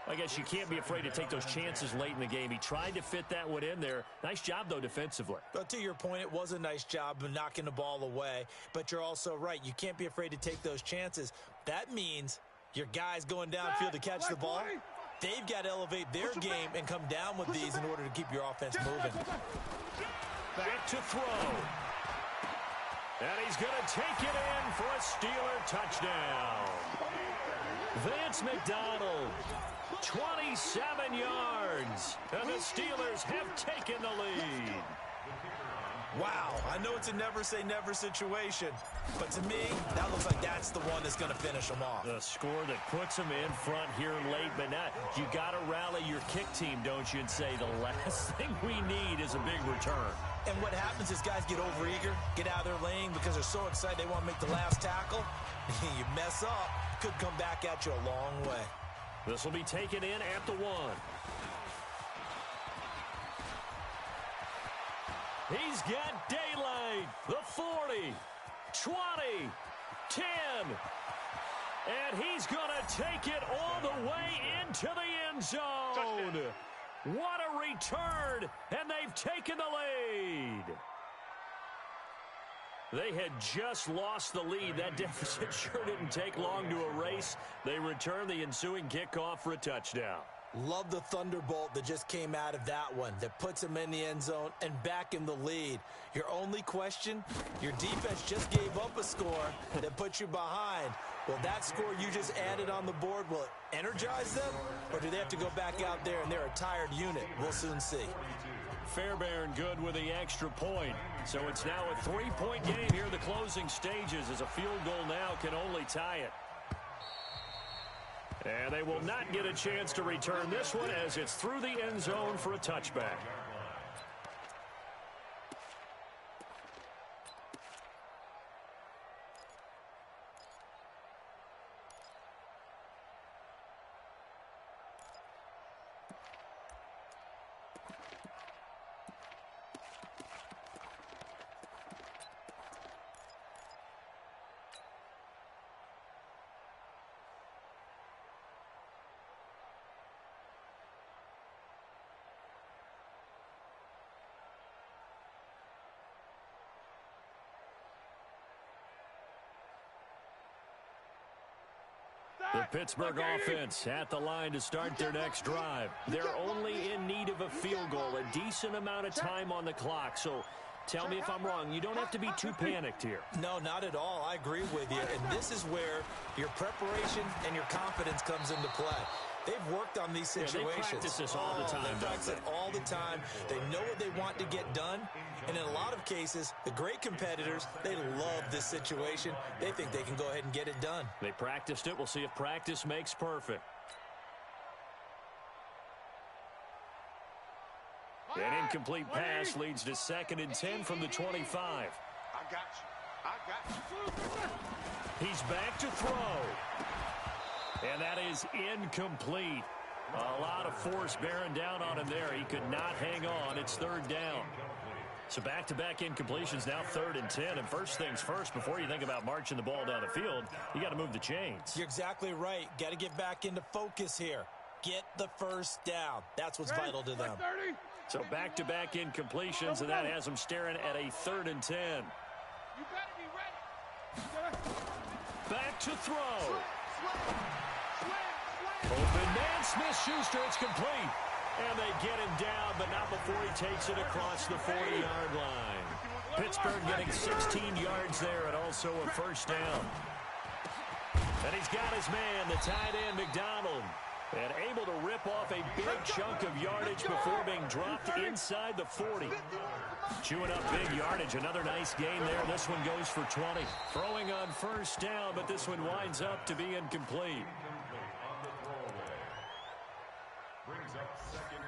I guess you can't be afraid to take those chances late in the game. He tried to fit that one in there. Nice job, though, defensively. But to your point, it was a nice job of knocking the ball away. But you're also right. You can't be afraid to take those chances. That means your guys going downfield to catch the ball, they've got to elevate their game and come down with these in order to keep your offense moving. Back to throw. And he's going to take it in for a Steeler touchdown. Vance McDonald, 27 yards. And the Steelers have taken the lead. Wow, I know it's a never-say-never situation, but to me, that looks like that's the one that's going to finish them off. The score that puts them in front here late, but now you got to rally your kick team, don't you, and say the last thing we need is a big return. And what happens is guys get overeager, get out of their lane because they're so excited they want to make the last tackle. You mess up, could come back at you a long way. This will be taken in at the 1. He's got daylight. The 40, 20, 10. And he's going to take it all the way into the end zone. Touchdown. What a return, and they've taken the lead. They had just lost the lead. That deficit sure didn't take long to erase. They return the ensuing kickoff for a touchdown. Love the thunderbolt that just came out of that one that puts them in the end zone and back in the lead. Your only question, your defense just gave up a score that put you behind. Will that score you just added on the board, will it energize them? Or do they have to go back out there and they're a tired unit? We'll soon see. Fairbairn good with the extra point. So it's now a 3-point game here in the closing stages as a field goal now can only tie it. And they will not get a chance to return this one as it's through the end zone for a touchback. The Pittsburgh offense at the line to start their next drive. They're only in need of a field goal, a decent amount of time on the clock. So tell me if I'm wrong. You don't have to be too panicked here. No, not at all. I agree with you. And this is where your preparation and your confidence comes into play. They've worked on these situations. They practice this all the time. They practice it all the time. They know what they want to get done. And in a lot of cases, the great competitors, they love this situation. They think they can go ahead and get it done. They practiced it. We'll see if practice makes perfect. An incomplete pass leads to 2nd and 10 from the 25. I got you. He's back to throw. And that is incomplete. A lot of force bearing down on him there. He could not hang on. It's 3rd down. So back-to-back incompletions, now 3rd and 10. And first things first, before you think about marching the ball down the field, you got to move the chains. You're exactly right. Got to get back into focus here. Get the first down. That's what's vital to them. So back-to-back incompletions, and that has them staring at a 3rd and 10. You better be ready. Back to throw. Open man, Smith-Schuster, it's complete. And they get him down, but not before he takes it across the 40-yard line. Pittsburgh getting 16 yards there and also a first down. And he's got his man, the tight end, McDonald. And able to rip off a big chunk of yardage before being dropped inside the 40. Chewing up big yardage. Another nice gain there. This one goes for 20. Throwing on first down, but this one winds up to be incomplete. On the throwaway. Brings up 2nd and 10.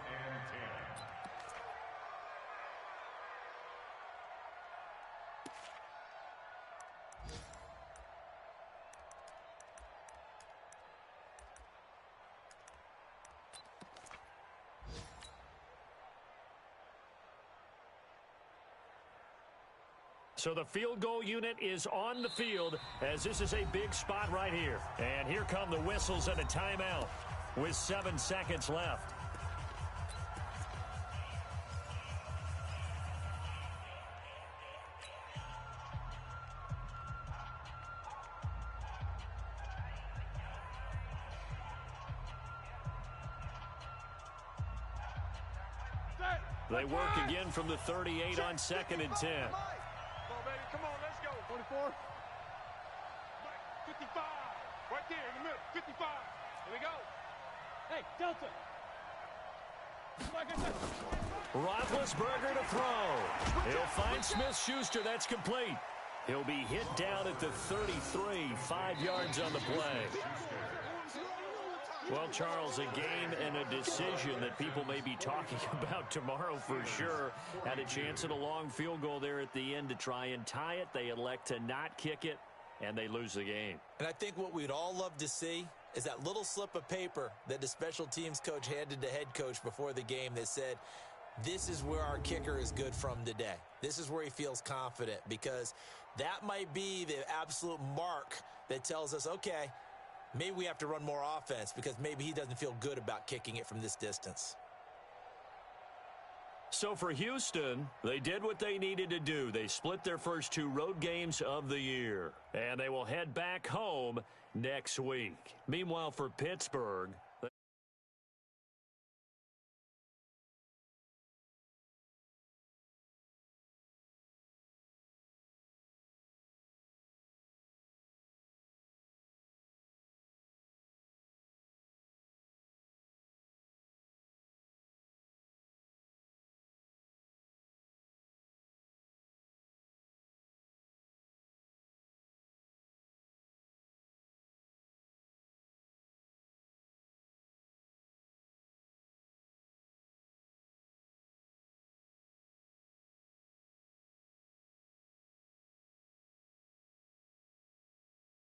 So the field goal unit is on the field as this is a big spot right here. And here come the whistles and a timeout with 7 seconds left. They work again from the 38 on 2nd and 10. Come on, let's go. 24. 55. Right there in the middle. 55. Here we go. Hey, Delta. Roethlisberger to throw. He'll find Smith-Schuster. That's complete. He'll be hit down at the 33, 5 yards on the play. Well, Charles, a game and a decision that people may be talking about tomorrow for sure. Had a chance at a long field goal there at the end to try and tie it. They elect to not kick it, and they lose the game. And I think what we'd all love to see is that little slip of paper that the special teams coach handed to head coach before the game that said, this is where our kicker is good from today. This is where he feels confident, because that might be the absolute mark that tells us, okay, maybe we have to run more offense because maybe he doesn't feel good about kicking it from this distance. So for Houston, they did what they needed to do. They split their first 2 road games of the year, and they will head back home next week. Meanwhile, for Pittsburgh,